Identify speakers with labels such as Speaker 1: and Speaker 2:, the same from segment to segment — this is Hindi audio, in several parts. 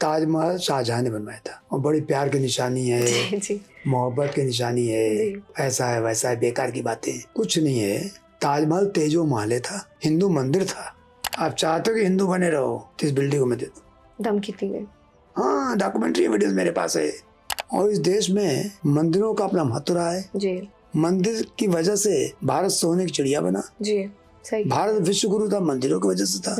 Speaker 1: ताजमहल शाहजहां ने बनवाया था और बड़ी प्यार की निशानी है,
Speaker 2: जी।
Speaker 1: मोहब्बत की निशानी है, ऐसा है वैसा है, बेकार की बातें कुछ नहीं है। ताजमहल तेजो महल था, हिंदू मंदिर था। आप चाहते हो कि हिंदू बने रहो तो इस बिल्डिंग को मैं दे दूं।
Speaker 2: धमकी दी गई।
Speaker 1: हाँ, डॉक्यूमेंट्री वीडियोस मेरे पास है। और इस देश में मंदिरों का अपना महत्व रहा है
Speaker 2: जी।
Speaker 1: मंदिर की वजह से भारत सोने की चिड़िया बना।
Speaker 2: जी सही।
Speaker 1: भारत विश्व गुरु था, मंदिरों की वजह से था।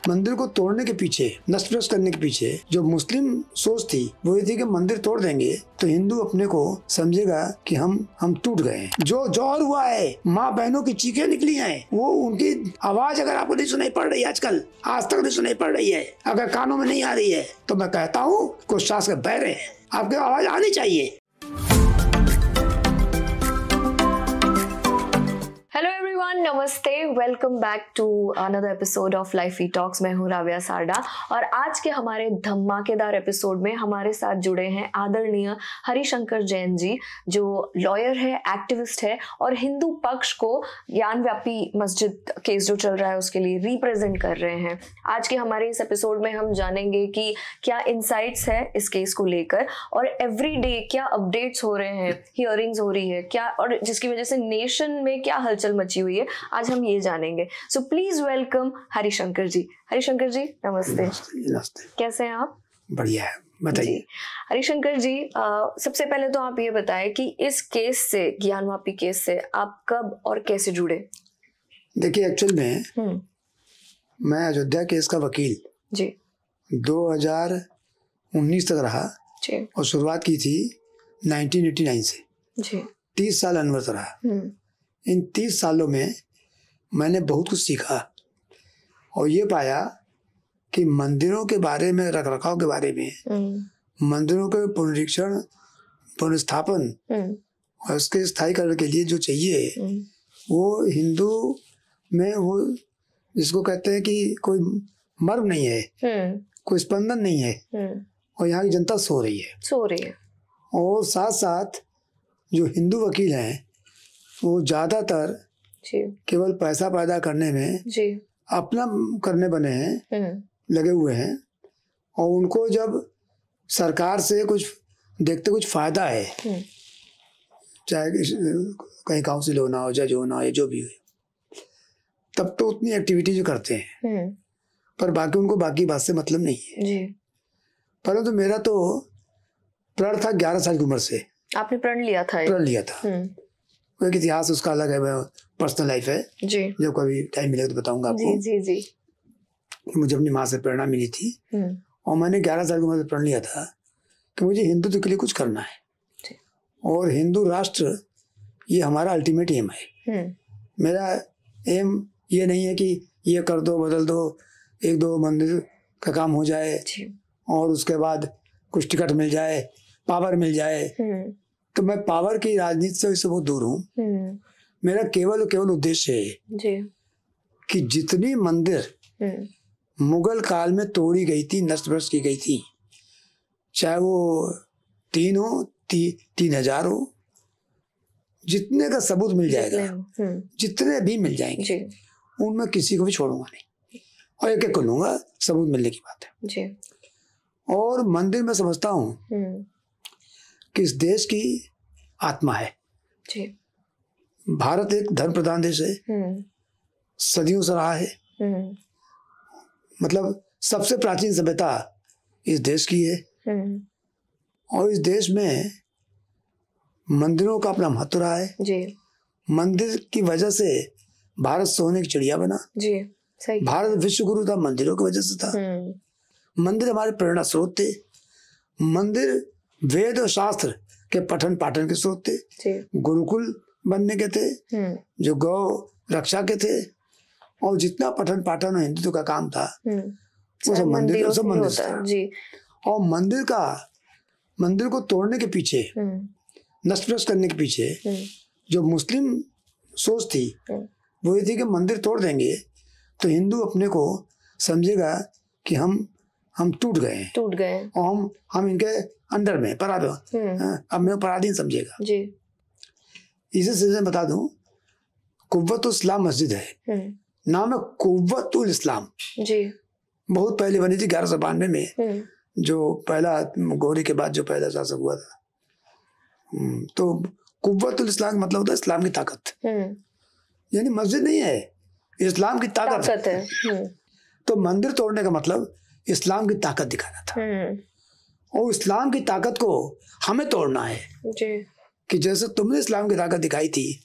Speaker 1: मंदिर को तोड़ने के पीछे, नष्ट भ्रष्ट करने के पीछे जो मुस्लिम सोच थी वो ये थी कि मंदिर तोड़ देंगे तो हिंदू अपने को समझेगा कि हम टूट गए हैं। जो जौहर हुआ है, माँ बहनों की चीखें निकली हैं, वो उनकी आवाज अगर आपको नहीं सुनाई पड़ रही है आजकल, आज तक नहीं सुनाई पड़ रही है, अगर कानों में नहीं आ रही है तो मैं कहता हूँ कुछ शासक बहरे हैं, आपकी आवाज आनी चाहिए।
Speaker 2: हेलो एवरीवन, नमस्ते, welcome back to another episode of life E talks. मैं हूँ राव्या सारडा और आज के हमारे धमाकेदार एपिसोड में हमारे साथ जुड़े हैं आदरणीय हरिशंकर जैन जी, जो लॉयर है, एक्टिविस्ट है और हिंदू पक्ष को ज्ञानव्यापी मस्जिद केस जो चल रहा है उसके लिए रिप्रेजेंट कर रहे हैं। आज के हमारे इस एपिसोड में हम जानेंगे कि क्या इंसाइट्स है इस केस को लेकर और एवरी डे क्या अपडेट्स हो रहे हैं, हियरिंग्स हो रही है क्या, और जिसकी वजह से नेशन में क्या हलचल मची हुई है, आज हम ये जानेंगे। सो प्लीज वेलकम हरिशंकर जी। हरिशंकर जी नमस्ते।
Speaker 1: नमस्ते।
Speaker 2: कैसे हैं आप?
Speaker 1: बढ़िया है, बताइए।
Speaker 2: हरिशंकर जी, सबसे पहले तो आप ये बताएं कि इस केस से, ज्ञानवापी केस से आप कब और कैसे जुड़े?
Speaker 1: देखिए, एक्चुअल में मैं अयोध्या केस का वकील
Speaker 2: जी
Speaker 1: 2019 तक रहा
Speaker 2: जी।
Speaker 1: और शुरुआत की थी 1989 से
Speaker 2: जी।
Speaker 1: 30 साल अनवर्त रहा। इन 30 सालों में मैंने बहुत कुछ सीखा और ये पाया कि मंदिरों के बारे में, रखरखाव के बारे में, मंदिरों के पुनरीक्षण, पुनर्स्थापन और उसके स्थायीकरण के लिए जो चाहिए वो हिंदू में, वो जिसको कहते हैं कि कोई मर्म नहीं है, कोई स्पंदन नहीं है और यहाँ की जनता सो रही है। और साथ साथ जो हिंदू वकील हैं वो ज्यादातर केवल पैसा पैदा करने में अपना करने बने हैं, लगे हुए हैं और उनको जब सरकार से कुछ देखते कुछ फायदा है, चाहे कहीं काउंसिल होना हो, जज होना हो, जो भी हो, तब तो उतनी एक्टिविटी जो करते हैं, पर बाकी उनको बाकी बात से मतलब नहीं है। परंतु मेरा तो प्रण था 11 साल की उम्र से। आपने
Speaker 2: प्रण लिया था?
Speaker 1: एक इतिहास उसका अलग है, पर्सनल लाइफ है जी, जब कभी टाइम मिलेगा तो बताऊंगा आपको।
Speaker 2: जी।
Speaker 1: मुझे अपनी माँ से प्रेरणा मिली थी और मैंने 11 साल की उम्र से प्रण लिया था कि मुझे हिंदुत्व के लिए कुछ करना है और हिंदू राष्ट्र ये हमारा अल्टीमेट एम है। मेरा एम ये नहीं है कि ये कर दो, बदल दो, एक दो मंदिर का काम हो जाए और उसके बाद कुछ टिकट मिल जाए, पावर मिल जाए। तो मैं पावर की राजनीति से इससे बहुत दूर हूँ। मेरा केवल उद्देश्य है कि जितनी मंदिर मुगल काल में तोड़ी गई थी, नष्ट भ्रष्ट की गई थी, चाहे वो 3 हो, 3000 हो, जितने का सबूत मिल जाएगा, जितने भी मिल जाएंगे, उनमें किसी को भी छोड़ूंगा नहीं और एक कर लूंगा, सबूत मिलने की बात है। और मंदिर में समझता हूँ कि इस देश की आत्मा है जी। भारत एक धर्म प्रधान देश है, सदियों से रहा है। मतलब सबसे प्राचीन सभ्यता इस देश की है और इस देश में मंदिरों का अपना महत्व रहा है जी। मंदिर की वजह से भारत सोने की चिड़िया बना जी। सही। भारत विश्व गुरु था, मंदिरों की वजह से था। मंदिर हमारे प्रेरणा स्रोत थे। मंदिर वेद और शास्त्र के पठन पाठन के स्रोत थे, गुरुकुल बनने के थे, जो गौ रक्षा के थे और जितना पठन पाठन और हिंदुत्व का काम था वो सब मंदिर था जी। और मंदिर को तोड़ने के पीछे, नष्ट भ्रष्ट करने के पीछे जो मुस्लिम सोच थी वो ये थी कि मंदिर तोड़ देंगे तो हिंदू अपने को समझेगा कि हम टूट गए और हम इनके अंडर में अब मैं पराधीन समझेगा जी। इसी सिलसिले में बता दूं, कुव्वतुल इस्लाम मस्जिद है, नाम है कुव्वतुल इस्लाम जी। बहुत पहले बनी थी 1192 में जो पहला गौरी के बाद जो पहला शासक हुआ था। तो कुव्वतुल इस्लाम मतलब होता है इस्लाम की ताकत, यानी मस्जिद नहीं है, इस्लाम की ताकत है। तो मंदिर तोड़ने का मतलब इस्लाम की ताकत दिखाना था, और इस्लाम की ताकत को हमें तोड़ना है जी। कि जैसे तुमने इस्लाम की ताकत दिखाई थी,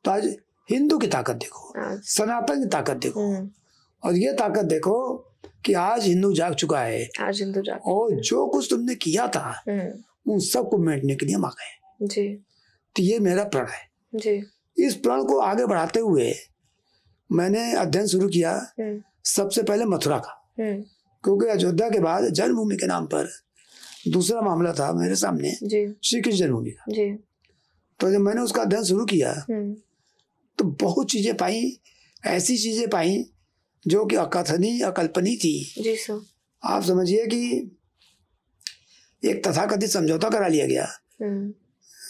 Speaker 1: तो आज हिंदू की ताकत देखो, सनातन की ताकत देखो, और ये ताकत देखो कि आज हिंदू जाग चुका है,
Speaker 2: आज हिंदू जाग,
Speaker 1: और जो कुछ तुमने किया था उन सबको मिटने के लिए हम आ गए जी। तो ये मेरा प्रण है जी। इस प्रण को आगे बढ़ाते हुए मैंने अध्ययन शुरू किया सबसे पहले मथुरा का, क्योंकि अयोध्या के बाद जन्मभूमि के नाम पर दूसरा मामला था मेरे सामने श्री कृष्ण जन्मभूमि का जी। तो जब मैंने उसका अध्ययन शुरू किया तो बहुत चीजें पाई, ऐसी चीजें पाई जो कि अकथनीय अकल्पनीय थी जी सर। आप समझिए कि एक तथाकथित समझौता करा लिया गया,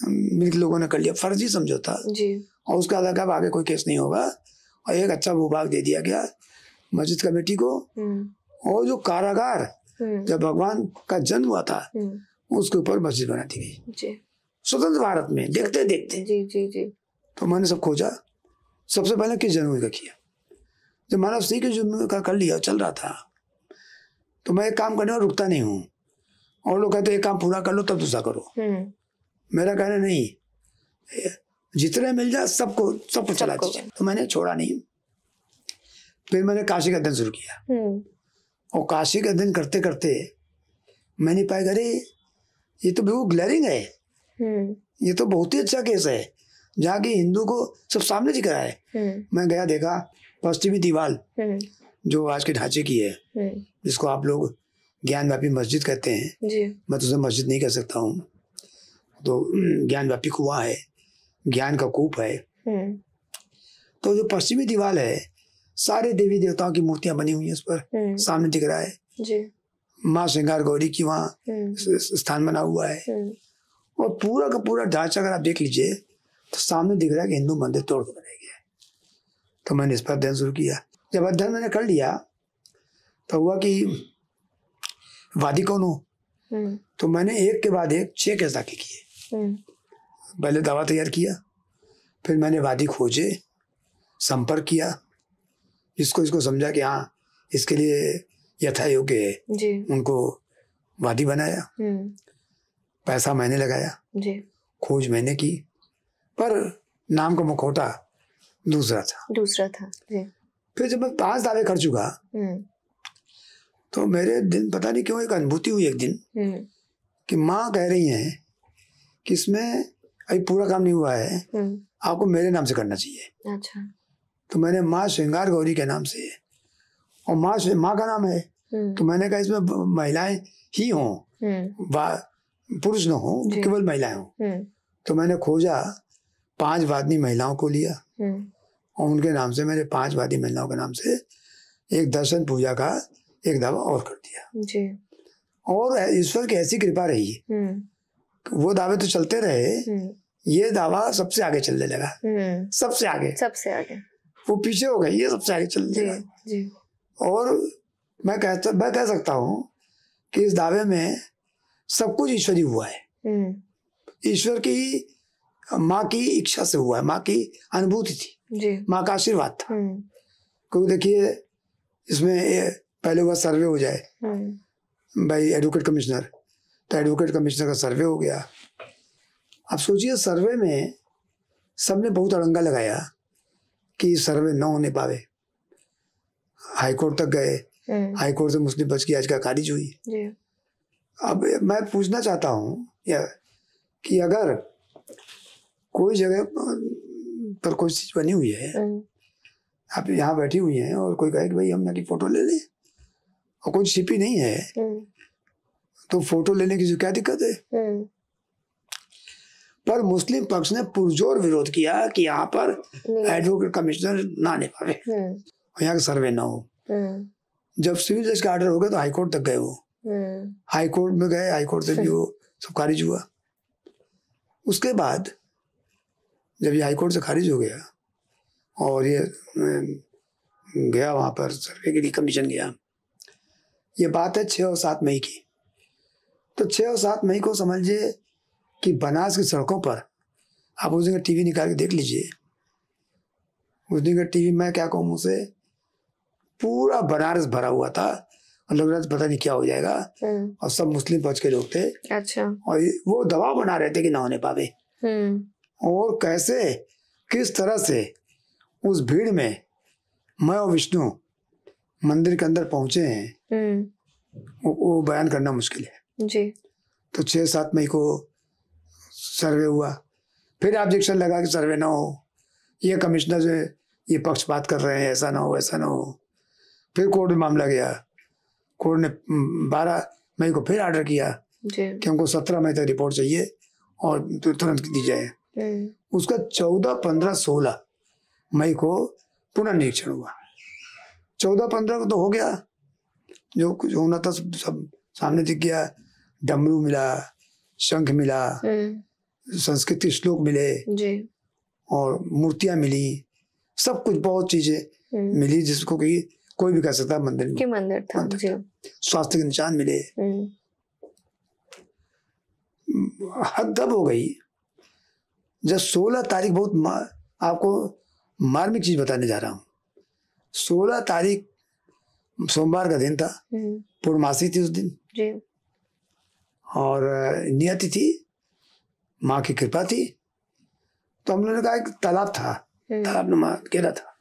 Speaker 1: मिल्क लोगों ने कर लिया, फर्जी समझौता जी। और उसका आधार आगे कोई केस नहीं होगा, और एक अच्छा भूभाग दे दिया गया मस्जिद कमेटी को। और जो कारागार जब भगवान का जन्म हुआ था उसके ऊपर मस्जिद बना दी गई स्वतंत्र भारत में, देखते देखते जी जी जी। तो मैंने सब खोजा, सबसे पहले किस जन्मभूमि का किया। जब मानव श्री के जन्मभूमि का कर लिया, चल रहा था, तो मैं एक काम करने में रुकता नहीं हूँ, और लोग कहते एक काम पूरा कर लो तब दूसरा करो। मेरा कहना नहीं, जितने मिल जाए सबको चला दीजिए। तो मैंने छोड़ा नहीं। फिर मैंने काशी का अध्ययन शुरू किया, और काशी का अध्ययन करते करते मैंने पाया, अरे ये तो बिल्कुल ग्लैरिंग है, ये तो बहुत ही अच्छा केस है, जहाँ की हिंदू को सब सामने दिख रहा है। मैं गया, देखा पश्चिमी दीवार जो आज के ढांचे की है, जिसको आप लोग ज्ञानव्यापी मस्जिद कहते हैं जी। मैं तो उसे मस्जिद नहीं कह सकता हूँ, तो ज्ञानव्यापी कुआं है, ज्ञान का कूप है। तो जो पश्चिमी दीवार है, सारे देवी देवताओं की मूर्तियां बनी हुई है उस पर, सामने दिख रहा है जी। माँ श्रृंगार गौरी की वहाँ स्थान बना हुआ है, और पूरा का पूरा ढांचा अगर आप देख लीजिए तो सामने दिख रहा है कि हिंदू मंदिर तोड़ के बनाया गया है। तो मैंने इस पर अध्ययन शुरू किया। जब अध्ययन मैंने कर लिया तो हुआ कि वादी कौन हो, तो मैंने एक के बाद एक 6 केस दाखिल किए। पहले दावा तैयार किया, फिर मैंने वादी खोजे, संपर्क किया, इसको समझा कि हाँ इसके लिए यथा योग्य है जी। उनको वादी बनाया, पैसा मैंने लगाया जी। खोज मैंने की, पर नाम का मुखौटा दूसरा था जी। फिर जब मैं 5 दावे कर चुका तो मेरे दिन पता नहीं क्यों एक अनुभूति हुई एक दिन कि माँ कह रही हैं कि इसमें अभी पूरा काम नहीं हुआ है, आपको मेरे नाम से करना चाहिए। अच्छा। तो मैंने माँ श्रृंगार गौरी के नाम से, और माँ का नाम है, तो मैंने कहा इसमें महिलाएं ही हों, पुरुष न हो, केवल महिलाएं हों। तो मैंने खोजा, 5 वादी महिलाओं को लिया, और उनके नाम से मैंने 5 वादी महिलाओं के नाम से एक दर्शन पूजा का एक दावा और कर दिया जी। और ईश्वर की ऐसी कृपा रही, वो दावे तो चलते रहे, ये दावा सबसे आगे चलने लगा, सबसे आगे वो पीछे हो गई, ये सबसे आगे चलने लगा जी। और मैं कह सकता हूँ कि इस दावे में सब कुछ ईश्वरी हुआ है, ईश्वर की माँ की इच्छा से हुआ है, माँ की अनुभूति थी, माँ का आशीर्वाद था। क्योंकि देखिए इसमें पहले हुआ सर्वे हो जाए भाई एडवोकेट कमिश्नर, तो एडवोकेट कमिश्नर का सर्वे हो गया। अब सोचिए सर्वे में सबने बहुत अड़ंगा लगाया कि सर्वे न होने पावे, हाईकोर्ट तक गए, हाईकोर्ट से मुस्लिम बच की याचिका खारिज हुई जी। अब मैं पूछना चाहता हूँ कि अगर कोई जगह पर कोई चीज बनी हुई है, आप यहाँ बैठी हुई हैं, और कोई कहे कि भाई हम यहाँ की फोटो ले लें, और कोई छिपी नहीं है, तो फोटो लेने की क्या दिक्कत है। पर मुस्लिम पक्ष ने पुरजोर विरोध किया कि यहाँ पर एडवोकेट कमिश्नर ना आने पावे, यहाँ का सर्वे ना हो। जब सिविल जज का ऑर्डर हो गया तो हाईकोर्ट तक गए, वो हाईकोर्ट में गए, हाईकोर्ट से भी वो सब खारिज हुआ। उसके बाद जब ये हाईकोर्ट से खारिज हो गया और ये गया वहाँ पर सर्वे के लिए कमीशन गया, ये बात है 6 और 7 मई की, तो 6 और 7 मई को समझिए कि बनारस की सड़कों पर, आप उस दिन का टीवी निकाल के देख लीजिए, उस दिन का टीवी मैं क्या कहूँ मुझसे, पूरा बनारस भरा हुआ था और लग रहा था पता नहीं क्या हो जाएगा। और सब मुस्लिम पक्ष के लोग थे।
Speaker 2: अच्छा।
Speaker 1: और वो दबाव बना रहे थे कि ना होने पावे। और कैसे किस तरह से उस भीड़ में मैं और विष्णु मंदिर के अंदर पहुंचे हैं, वो बयान करना मुश्किल है
Speaker 2: जी।
Speaker 1: तो 6-7 मई को सर्वे हुआ, फिर ऑब्जेक्शन लगा कि सर्वे ना हो, ये कमिश्नर जो ये पक्षपात कर रहे हैं, ऐसा ना हो ऐसा ना हो। फिर कोर्ट में मामला गया, कोर्ट ने 12 मई को फिर ऑर्डर किया कि हमको 17 मई तक रिपोर्ट चाहिए और तुरंत दी जाए। उसका 14, 15, 16 मई को पुनः निरीक्षण हुआ। 14-15 को तो हो गया, जो कुछ होना था सब सामने दिख गया। डमरू मिला, शंख मिला, संस्कृत श्लोक मिले
Speaker 2: जी। और
Speaker 1: मूर्तियां मिली, सब कुछ बहुत चीजें मिली जिसको कि कोई भी कह सकता मंदिर
Speaker 2: के मंदिर था। जी।
Speaker 1: स्वास्थ्य के निशान मिले। हद तब हो गई जब 16 तारीख, बहुत आपको मार्मिक चीज बताने जा रहा हूँ। 16 तारीख सोमवार का दिन था, पूर्णमासी थी उस दिन
Speaker 2: जी।
Speaker 1: और नियति थी, माँ की कृपा थी। तो हम लोगों ने कहा एक तालाब था, तालाब नुमा घेरा था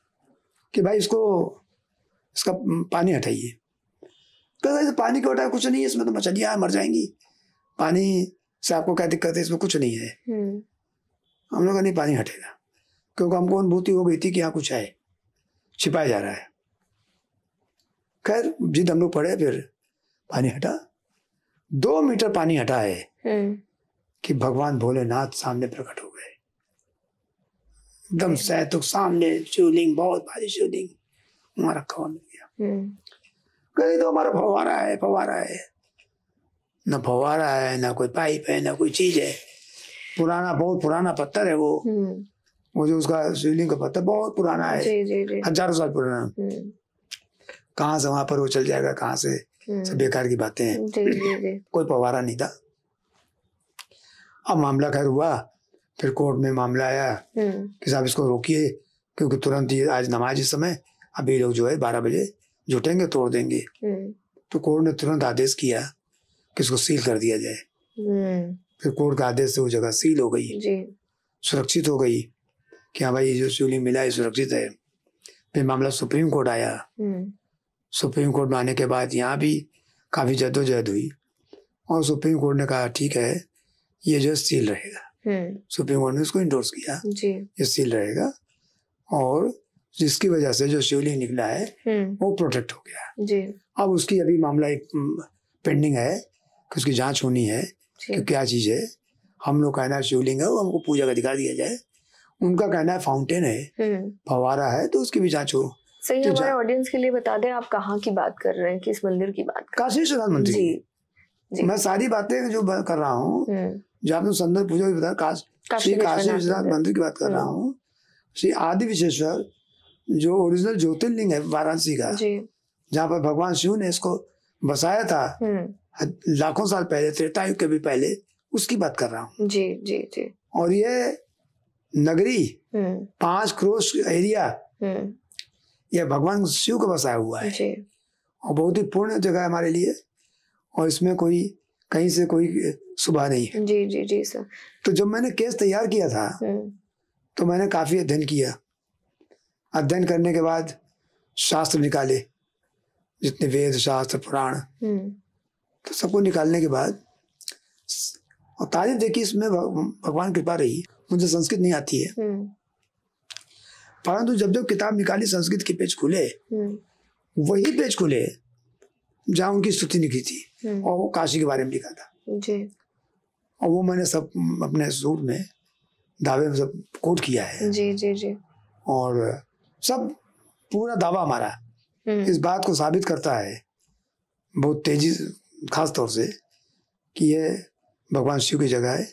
Speaker 1: कि भाई इसका पानी हटाइए। कहते पानी क्यों हटाए, कुछ नहीं है इसमें, तो मछलियां मर जाएंगी, पानी से आपको क्या दिक्कत है, इसमें कुछ नहीं है। हम लोग का नहीं, पानी हटेगा, क्योंकि हमको अनुभूति हो गई थी कि यहाँ कुछ है, छिपाया जा रहा है। खैर जिद हम लोग पड़े, फिर पानी हटा। 2 मीटर पानी हटा है कि भगवान भोलेनाथ सामने प्रकट हो गए, एकदम सहतुक सामने। शिवलिंग, बहुत भारी शिवलिंग वहां रखा हुआ मिल गया। कहते तो हमारा फव्वारा है, फव्वारा है। ना फव्वारा है, ना कोई पाइप है, ना कोई चीज है। पुराना, बहुत पुराना पत्थर है वो जो उसका शिवलिंग का पत्थर बहुत पुराना है।
Speaker 2: जी, जी, जी।
Speaker 1: हजारों साल पुराना। कहाँ से वहां पर वो चल जाएगा, कहाँ से, सब बेकार की बातें हैं।
Speaker 2: जी, जी, जी।
Speaker 1: कोई फव्वारा नहीं था। अब मामला खैर हुआ, फिर कोर्ट में मामला आया कि साहब इसको रोकिए, क्योंकि तुरंत ये आज नमाज इस समय, अभी लोग जो है 12 बजे जुटेंगे, तोड़ देंगे। तो कोर्ट ने तुरंत आदेश किया कि इसको सील कर दिया जाए। फिर कोर्ट का आदेश से वो जगह सील हो गई जी। सुरक्षित हो गई कि हाँ भाई जो शिवलिंग मिला है सुरक्षित है। फिर मामला सुप्रीम कोर्ट आया। सुप्रीम कोर्ट में आने के बाद यहाँ भी काफी जद्दोजहद हुई और सुप्रीम कोर्ट ने कहा ठीक है ये जो सील रहेगा। सुप्रीम कोर्ट ने उसको इंडोर्स किया जी। ये सील रहेगा और जिसकी वजह से जो शिवलिंग निकला है वो प्रोटेक्ट हो गया जी। अब उसकी अभी मामला एक पेंडिंग है कि उसकी जांच होनी है कि क्या चीज है। हम लोग कहना है शिवलिंग है, वो हमको पूजा का अधिकार दिया जाए। उनका कहना है फाउंटेन है, फव्वारा है, तो उसकी भी जांच हो।
Speaker 2: सही, हमारे ऑडियंस के लिए बता दें आप कहाँ की बात कर रहे हैं, किस मंदिर की बात?
Speaker 1: काशी विश्वनाथ मंदिर जी। मैं सारी बातें जो कर रहा हूँ, जो आपने संदर्भ पूजा भी बताया, काशी विश्वनाथ मंदिर की बात कर रहा हूँ। श्री आदि विश्वेश्वर जो ओरिजिनल ज्योतिर्लिंग है वाराणसी का, जहाँ पर भगवान शिव ने इसको बसाया था लाखों साल पहले, त्रेता युग के भी पहले, उसकी बात कर रहा हूँ जी जी जी। और ये नगरी 5 करोड़ एरिया यह भगवान शिव का बसाया हुआ है जी। और बहुत ही पूर्ण जगह है हमारे लिए, और इसमें कोई कहीं से कोई सुबह नहीं है
Speaker 2: जी जी जी सर।
Speaker 1: तो जब मैंने केस तैयार किया था तो मैंने काफी अध्ययन किया। अध्ययन करने के बाद शास्त्र निकाले, जितने वेद शास्त्र पुराण, तो सबको निकालने के बाद और तारीफ देखी, इसमें भगवान कृपा रही। मुझे संस्कृत नहीं आती है, परंतु जब जब किताब निकाली संस्कृत के पेज खुले, वही पेज खुले जहाँ उनकी स्तुति लिखी थी और वो काशी के बारे में लिखा था जी। और वो मैंने सब अपने सूट में दावे में सब कोट किया है जी जी जी। और सब पूरा दावा हमारा इस बात को साबित करता है बहुत तेजी, खास तौर से, कि ये भगवान शिव की जगह है।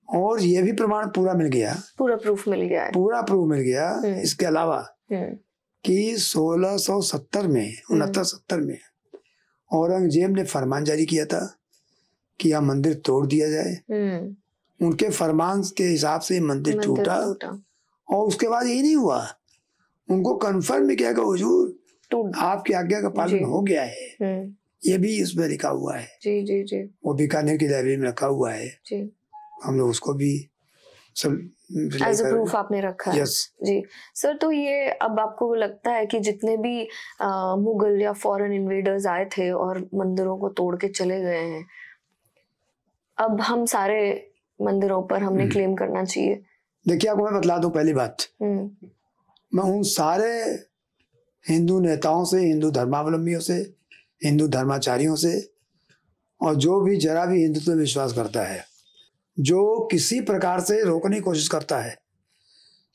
Speaker 1: और ये भी प्रमाण पूरा मिल गया,
Speaker 2: पूरा प्रूफ मिल गया है,
Speaker 1: पूरा प्रूफ मिल गया। इसके अलावा कि 1670 में 69-70 में औरंगजेब ने फरमान जारी किया था कि यह मंदिर तोड़ दिया जाए। उनके फरमान के हिसाब से मंदिर टूटा और उसके बाद यही नहीं हुआ, उनको कंफर्म भी किया कि हुजूर आपकी आज्ञा का पालन हो गया है। ये भी इसमें लिखा हुआ है।
Speaker 2: जी जी जी।
Speaker 1: वो बीकानेर की लाइब्रेरी में रखा हुआ है
Speaker 2: जी।
Speaker 1: हम लोग उसको भी सब
Speaker 2: एज अ प्रूफ आपने रखा है।
Speaker 1: यस
Speaker 2: जी सर। तो ये अब आपको लगता है कि जितने भी मुगल या फॉरेन इन्वेडर्स आए थे और मंदिरों को तोड़ के चले गए हैं, अब हम सारे मंदिरों पर हमने क्लेम करना चाहिए?
Speaker 1: देखिए आपको मैं बतला दूं, पहली बात मैं उन सारे हिंदू नेताओं से, हिंदू धर्मावलंबियों से, हिंदू धर्माचार्यों से और जो भी जरा भी हिंदुत्व में विश्वास करता है, जो किसी प्रकार से रोकने की कोशिश करता है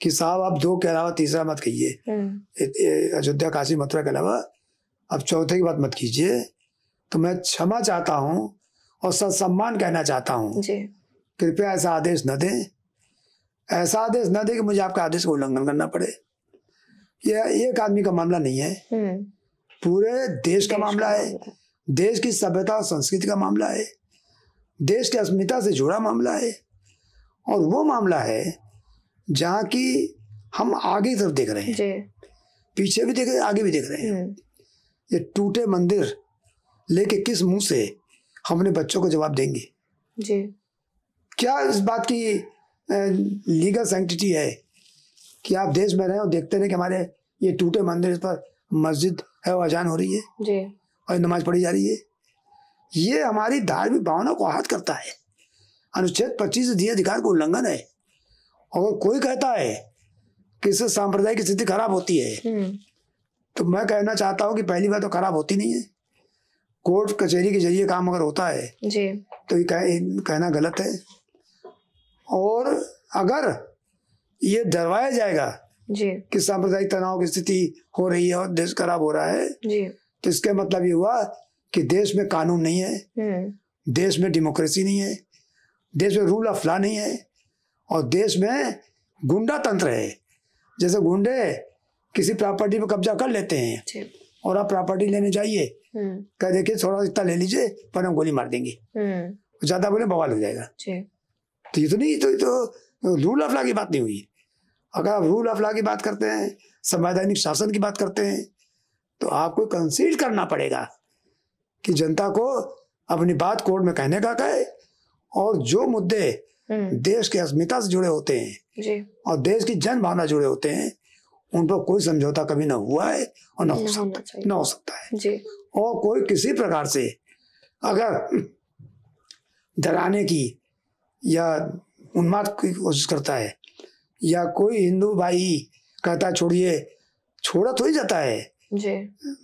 Speaker 1: कि साहब आप 2 के अलावा तीसरा मत कहिए, अयोध्या काशी मथुरा के अलावा अब चौथे की बात मत कीजिए, तो मैं क्षमा चाहता हूँ और सत्सम्मान कहना चाहता हूँ। कृपया ऐसा आदेश न दें, ऐसा आदेश न दें कि मुझे आपका आदेश का उल्लंघन करना पड़े। यह एक आदमी का मामला नहीं है, पूरे देश का मामला है, देश की सभ्यता और संस्कृति का मामला है, देश की अस्मिता से जुड़ा मामला है और वो मामला है जहाँ की हम आगे की तरफ देख रहे हैं, पीछे भी देख रहे हैं, आगे भी देख रहे हैं। ये टूटे मंदिर लेके किस मुंह से हम अपने बच्चों को जवाब देंगे?
Speaker 2: जी। क्या
Speaker 1: इस बात की लीगल सैंक्टिटी है कि आप देश में रहे और देखते रहे कि हमारे ये टूटे मंदिर, इस पर मस्जिद है वो अजान हो रही है
Speaker 2: जी
Speaker 1: और नमाज पढ़ी जा रही है? ये हमारी धार्मिक भावना को आहत करता है। अनुच्छेद 25 दिए अधिकार का उल्लंघन है। और कोई कहता है कि इससे सांप्रदायिक स्थिति खराब होती है, तो मैं कहना चाहता हूँ कि पहली बात तो खराब होती नहीं है। कोर्ट कचहरी के जरिए काम अगर होता है
Speaker 2: जी,
Speaker 1: तो ये कहना गलत है। और अगर ये डरवाया जाएगा
Speaker 2: जी
Speaker 1: कि सांप्रदायिक तनाव की स्थिति हो रही है और देश खराब हो रहा है
Speaker 2: जी,
Speaker 1: तो इसका मतलब ये हुआ कि देश में कानून नहीं है, देश में डेमोक्रेसी नहीं है, देश में रूल ऑफ लॉ नहीं है और देश में गुंडा तंत्र है। जैसे गुंडे किसी प्रॉपर्टी पे कब्जा कर लेते हैं और आप प्रॉपर्टी लेने जाइए, कह देखिए थोड़ा इतना ले लीजिए पर हम गोली मार देंगे, ज्यादा बोले बवाल हो जाएगा। तो ये तो नहीं, तो रूल ऑफ लॉ की बात नहीं हुई। अगर आप रूल ऑफ लॉ की बात करते हैं, संवैधानिक शासन की बात करते हैं, तो आपको कंसीड करना पड़ेगा कि जनता को अपनी बात कोर्ट में कहने का कहे और जो मुद्दे देश की अस्मिता से जुड़े होते हैं
Speaker 2: जी,
Speaker 1: और देश की जन भावना जुड़े होते हैं, उन पर कोई समझौता कभी ना हुआ है और ना हो सकता है
Speaker 2: जी।
Speaker 1: और कोई किसी प्रकार से अगर डराने की या उन्माद की कोशिश करता है या कोई हिंदू भाई कहता छोड़िए, छोड़ा थोड़ी जाता है
Speaker 2: जी।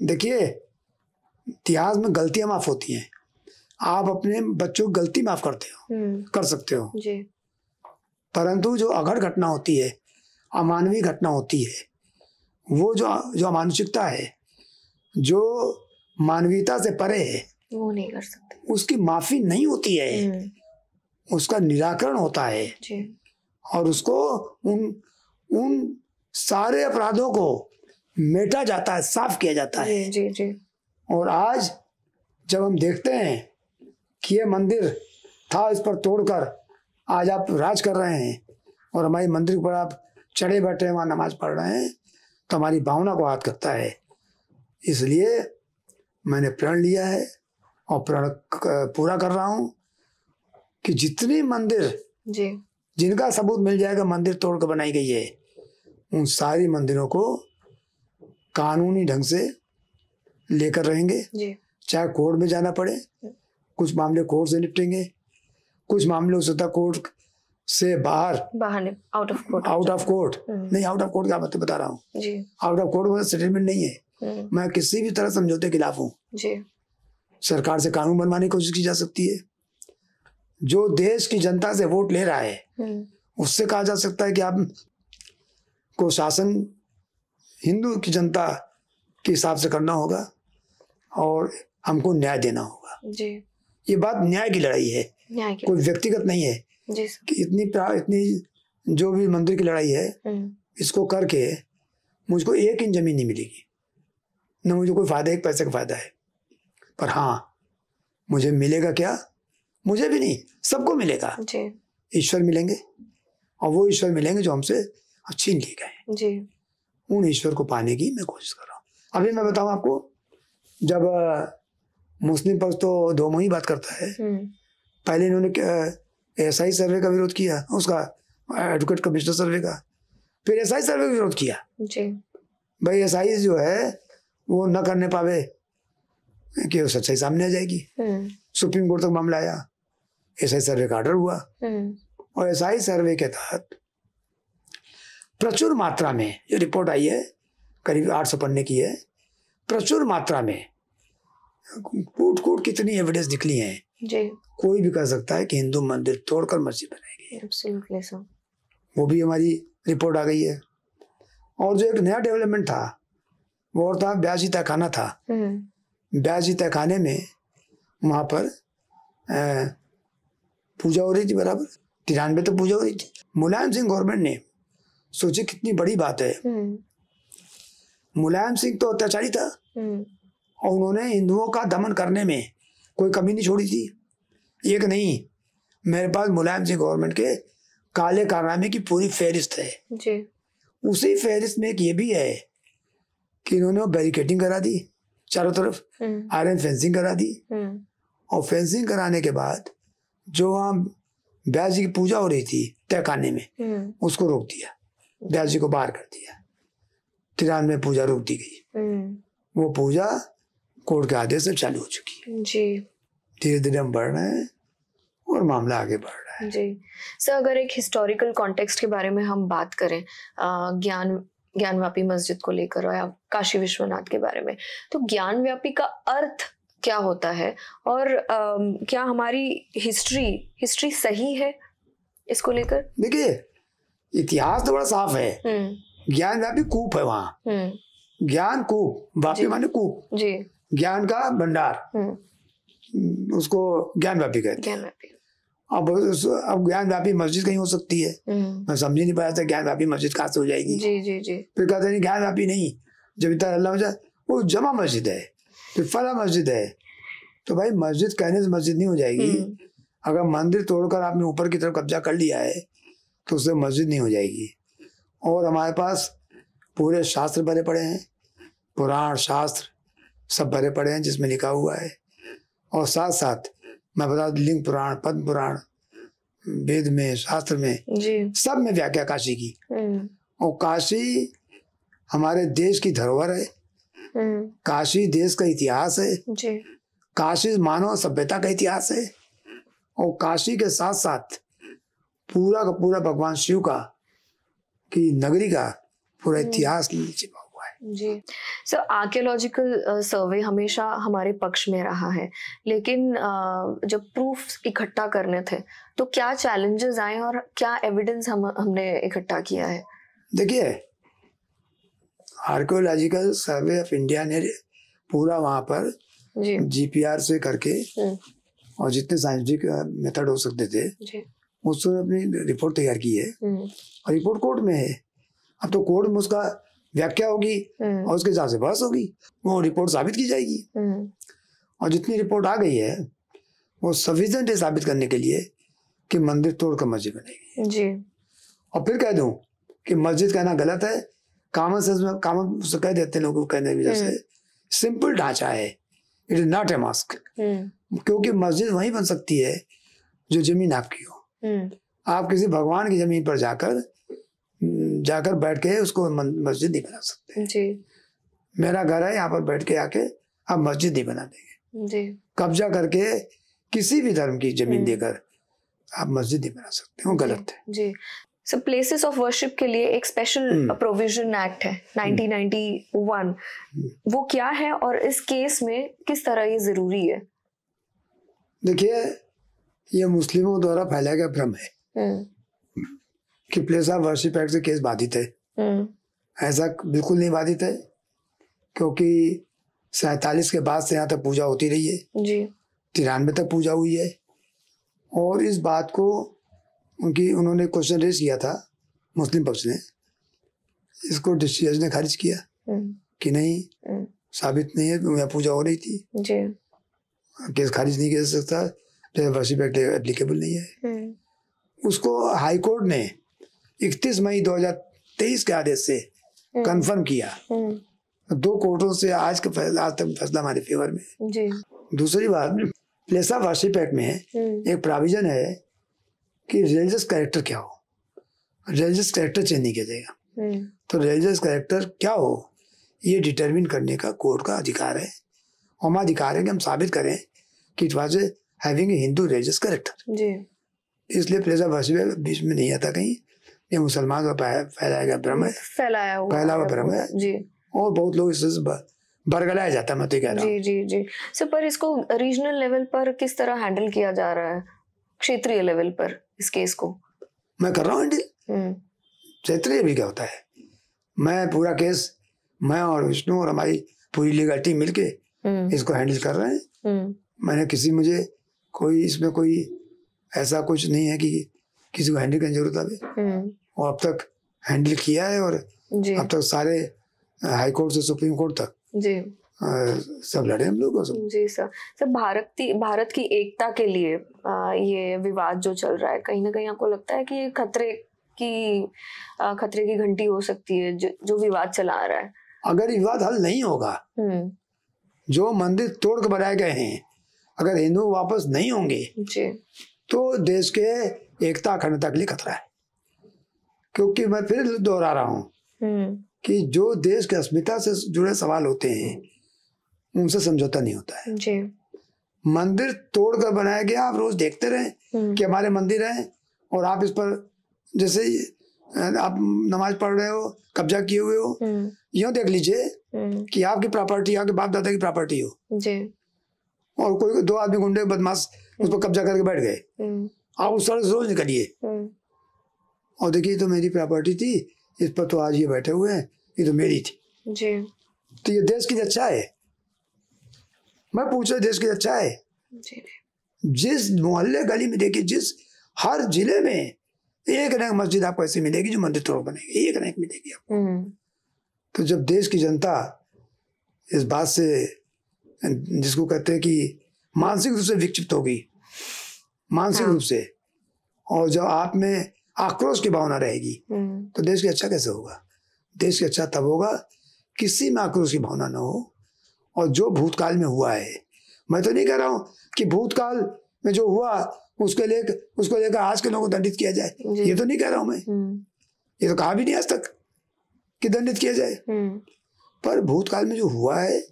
Speaker 1: देखिए इतिहास में गलतियां माफ होती हैं। आप अपने बच्चों की गलती माफ करते हो, कर सकते हो
Speaker 2: जी,
Speaker 1: परंतु जो अघड़ घटना होती है, अमानवीय घटना होती है, वो जो अमानुषिकता है, जो मानवीयता से परे है,
Speaker 2: वो नहीं कर सकते।
Speaker 1: उसकी माफी नहीं होती है, उसका निराकरण होता है
Speaker 2: जी।
Speaker 1: और उसको उन सारे अपराधों को मेटा जाता है, साफ किया जाता है।
Speaker 2: जी जी।
Speaker 1: और आज जब हम देखते हैं कि ये मंदिर था, इस पर तोड़कर आज आप राज कर रहे हैं और हमारी मंदिर पर आप चढ़े बैठे हैं, वहाँ नमाज पढ़ रहे हैं, तो हमारी भावना को आहत करता है। इसलिए मैंने प्रण लिया है और प्रण पूरा कर रहा हूँ कि जितनी मंदिर
Speaker 2: जी,
Speaker 1: जिनका सबूत मिल जाएगा मंदिर तोड़कर बनाई गई है, उन सारी मंदिरों को कानूनी ढंग से लेकर रहेंगे जी। चाहे कोर्ट में जाना पड़े, कुछ मामले कोर्ट से निपटेंगे, कुछ मामले हो सकता कोर्ट से बाहर
Speaker 2: आउट ऑफ कोर्ट
Speaker 1: नहीं, आउट ऑफ कोर्ट का मतलब बता रहा हूँ, आउट ऑफ कोर्ट मतलब सेटलमेंट नहीं है। मैं किसी भी तरह समझौते के खिलाफ हूँ। सरकार से कानून बनवाने की कोशिश की जा सकती है। जो देश की जनता से वोट ले रहा है उससे कहा जा सकता है कि आप को शासन हिंदू की जनता के हिसाब से करना होगा और हमको न्याय देना होगा जी। ये बात न्याय की लड़ाई है, कोई व्यक्तिगत नहीं है जी। कि इतनी जो भी मंदिर की लड़ाई है, इसको करके मुझको 1 इंच जमीन नहीं मिलेगी, न मुझे कोई फायदा, 1 पैसे का फायदा है, पर हाँ मुझे मिलेगा क्या मुझे भी नहीं, सबको मिलेगा। ईश्वर मिलेंगे, और वो ईश्वर मिलेंगे जो हमसे छीन लिए गए जी। उन ईश्वर को पाने की मैं कोशिश कर रहा हूँ। अभी मैं बताऊँ आपको, जब मुस्लिम पक्ष तो दो मुंह ही बात करता है। पहले इन्होंने एसआई सर्वे का विरोध किया, उसका एडवोकेट कमिश्नर सर्वे का, फिर एसआई सर्वे का विरोध किया जी। भाई एसआई जो है वो न करने पावे कि वो सच्चाई सामने आ जाएगी। सुप्रीम कोर्ट तक मामला आया, एसआई सर्वे का ऑर्डर हुआ, और एसआई सर्वे के तहत प्रचुर मात्रा में जो रिपोर्ट आई है, करीब 800 पन्ने की है, प्रचुर मात्रा में कूट कूट कितनी एविडेंस निकली है जी। कोई भी कह सकता है कि हिंदू मंदिर तोड़कर मस्जिद बनाएगी।
Speaker 2: Absolutely so.
Speaker 1: वो भी हमारी रिपोर्ट आ गई है। और जो एक नया डेवलपमेंट था वो और था ब्याजी तहखाना था। ब्याजी तहखाने में वहाँ पर पूजा हो रही थी, बराबर 93 तो पूजा हो रही थी। मुलायम सिंह गवर्नमेंट ने सोचे कितनी बड़ी बात है। मुलायम सिंह तो अत्याचारी था और उन्होंने हिंदुओं का दमन करने में कोई कमी नहीं छोड़ी थी। एक नहीं, मेरे पास मुलायम सिंह गवर्नमेंट के काले कारनामे की पूरी फहरिस्त है जी। उसी फहरिस्त में एक ये भी है कि इन्होंने बैरिकेडिंग करा दी चारों तरफ, आयरन फेंसिंग करा दी, और फेंसिंग कराने के बाद जो वहाँ ब्यास जी की पूजा हो रही थी तहखाने में, उसको रोक दिया, ब्यास जी को बाहर कर दिया। 93 में पूजा रोक दी गई। वो पूजा कोर्ट के आदेश से चालू हो चुकी है जी। धीरे धीरे हम बढ़ रहे हैं और मामला आगे बढ़ रहा है
Speaker 2: जी। सर, अगर एक हिस्टोरिकल कॉन्टेक्स्ट के बारे में हम बात करें, ज्ञानव्यापी मस्जिद को लेकर या काशी विश्वनाथ के बारे में, तो ज्ञानव्यापी का अर्थ क्या होता है, और क्या हमारी हिस्ट्री सही है इसको लेकर?
Speaker 1: देखिए, इतिहास तो बड़ा साफ है। ज्ञानव्यापी कूप है वहाँ, ज्ञान कूप, वापी माने कूप जी, ज्ञान का भंडार, उसको ज्ञानव्यापी कहते हैं। अब ज्ञानव्यापी मस्जिद कहीं हो सकती है, मैं समझ नहीं पाया था ज्ञानव्यापी मस्जिद कहाँ से हो जाएगी जी जी जी। फिर कहते नहीं ज्ञानव्यापी नहीं, जब इतना अल्लाह हो जाए वो जमा मस्जिद है, फिर फला मस्जिद है। तो भाई मस्जिद कहने से मस्जिद नहीं हो जाएगी। अगर मंदिर तोड़कर आपने ऊपर की तरफ कब्जा कर लिया है तो उससे मस्जिद नहीं हो जाएगी। और हमारे पास पूरे शास्त्र भरे पड़े हैं, पुराण शास्त्र सब भरे पड़े हैं जिसमें लिखा हुआ है। और साथ साथ मैं बता दूं, लिंग पुराण, पद्म पुराण, वेद में, शास्त्र में जी, सब में व्याख्या काशी की। और काशी हमारे देश की धरोहर है, काशी देश का इतिहास है जी। काशी मानव सभ्यता का इतिहास है, और काशी के साथ साथ पूरा का पूरा भगवान शिव का की नगरी का पूरा इतिहास छिपा हुआ है
Speaker 2: जी। सर, आर्कियोलॉजिकल सर्वे हमेशा हमारे पक्ष में रहा है, लेकिन जब प्रूफ इकट्ठा करने थे तो क्या चैलेंजेस आए और क्या एविडेंस हमने इकट्ठा किया है?
Speaker 1: देखिए, आर्कियोलॉजिकल सर्वे ऑफ इंडिया ने पूरा वहाँ पर जीपीआर से करके और जितने साइंटिफिक मेथड हो सकते थे उससे अपनी रिपोर्ट तैयार की है, और रिपोर्ट कोर्ट में है। अब तो कोर्ट में उसका व्याख्या होगी और उसके हिसाब से बहस होगी, वो रिपोर्ट साबित की जाएगी। और जितनी रिपोर्ट आ गई है वो सफिशिएंट है साबित करने के लिए कि मंदिर तोड़कर मस्जिद बनेगी जी। और फिर कह दूं कि मस्जिद कहना गलत है, कॉमन सेंस में कॉमन से कह देते हैं लोगों को कहने की वजह से, सिंपल ढांचा है, it is not a mosque. क्योंकि मस्जिद वहीं बन सकती है जो जमीन आपकी हो। आप किसी भगवान की जमीन पर जाकर बैठ के उसको मस्जिद नहीं बना सकते जी। मेरा घर है, यहाँ पर बैठ के आके आप मस्जिद नहीं बना देंगे जी। कब्जा करके किसी भी धर्म की जमीन देकर आप मस्जिद नहीं बना सकते, वो गलत है
Speaker 2: जी। सो प्लेसेस ऑफ वर्शिप के लिए एक स्पेशल प्रोविजन एक्ट है 1991, वो क्या है और इस केस में किस तरह ये जरूरी है?
Speaker 1: देखिए, ये मुस्लिमों द्वारा फैलाया गया भ्रम है कि प्लेस ऑफ वर्शिप एक्ट से केस बाधित है। ऐसा बिल्कुल नहीं बाधित है, क्योंकि 47 के बाद से यहाँ तक पूजा होती रही है जी। 93 तक पूजा हुई है। और इस बात को उन्होंने क्वेश्चन रेज किया था मुस्लिम पक्ष ने, इसको डिस्ट्रिक्ट जज ने खारिज किया कि नहीं, साबित नहीं है, यहाँ पूजा हो रही थी जी। केस खारिज नहीं किया जा सकता, प्लेजरशिप एक्ट एप्लीकेबल नहीं है। उसको हाई कोर्ट ने 31 मई 2023 के आदेश से कंफर्म किया। 2 कोर्टों से आज तक फैसला हमारे फेवर में जी। दूसरी बात, प्लेजरशिप एक्ट में एक प्रोविजन है कि रिलीजियस कैरेक्टर क्या हो, रिलीजियस कैरेक्टर चेंज नहीं किया जाएगा। तो रिलीजियस कैरेक्टर क्या हो ये डिटरमिन करने का कोर्ट का अधिकार है। हमारा अधिकार है कि हम साबित करें कि it was having a Hindu religious character जी। इसलिए प्लेजरशिप बीच में नहीं आता कहीं, ये मुसलमान का फैलाया गया भ्रम है, फैला हुआ भ्रम है जी। और बहुत लोग इससे बरगलाया जाता है, मैं तो कह रहा हूँ जी जी। सर पर इसको रीजनल लेवल पर किस तरह हैंडल किया जा रहा है, क्षेत्रीय लेवल पर इस केस को? मैं कर रहा हूँ हैंडल। क्षेत्रीय भी क्या होता है, मैं पूरा केस, मैं और विष्णु और हमारी पूरी लीगल टीम मिलके इसको हैंडल कर रहे हैं। मैंने मुझे कोई इसमें कोई ऐसा कुछ नहीं है कि किसी को हैंडल करने की जरूरत है। और अब तक हैंडल किया है और अब तक सारे हाई कोर्ट से सुप्रीम कोर्ट तक जी सब लड़े हम लोग जी। सर भारत की एकता के लिए ये विवाद जो चल रहा है, कहीं ना कहीं आपको लगता है कि ये खतरे की घंटी हो सकती है जो विवाद चला रहा है? अगर विवाद हल नहीं होगा, जो मंदिर तोड़ के बनाए गए हैं अगर हिंदू वापस नहीं होंगे जी, तो देश के एकता अखंडता के लिए खतरा है। क्योंकि मैं फिर दोहरा रहा हूँ कि जो देश की अस्मिता से जुड़े सवाल होते हैं उनसे समझौता नहीं होता है जी। मंदिर तोड़कर बनाया गया, आप रोज देखते रहे कि हमारे मंदिर हैं और आप इस पर जैसे आप नमाज पढ़ रहे हो, कब्जा किए हुए हो, यूं देख लीजिए कि आपकी प्रॉपर्टी, आपके बाप दादा की प्रॉपर्टी हो जी, और कोई 2 आदमी गुंडे बदमाश उस पर कब्जा करके बैठ गए, आप उस सड़क से रोज निकलिए और देखिए तो मेरी प्रॉपर्टी थी, इस पर तो आज ये बैठे हुए हैं, ये तो मेरी थी जी। तो ये देश की रक्षा है। मैं पूछ रहा देश की रक्षा है जी। जिस मोहल्ले गली में देखिए, जिस हर जिले में एक न एक मस्जिद आपको ऐसी मिलेगी जो मंदिर तोड़ बनेगी, एक न एक मिलेगी आपको। तो जब देश की जनता इस बात से, जिसको कहते हैं कि मानसिक रूप से विक्षिप्त होगी, मानसिक रूप से, और जब आप में आक्रोश की भावना रहेगी तो देश की अच्छा कैसे होगा? देश की अच्छा तब होगा किसी में आक्रोश की भावना न हो। और जो भूतकाल में हुआ है, मैं तो नहीं कह रहा हूँ कि भूतकाल में जो हुआ उसको लेकर आज के लोगों को दंडित किया जाए, ये तो नहीं कह रहा हूँ मैं, ये तो कहा भी नहीं आज तक कि दंडित किया जाए। पर भूतकाल में जो हुआ है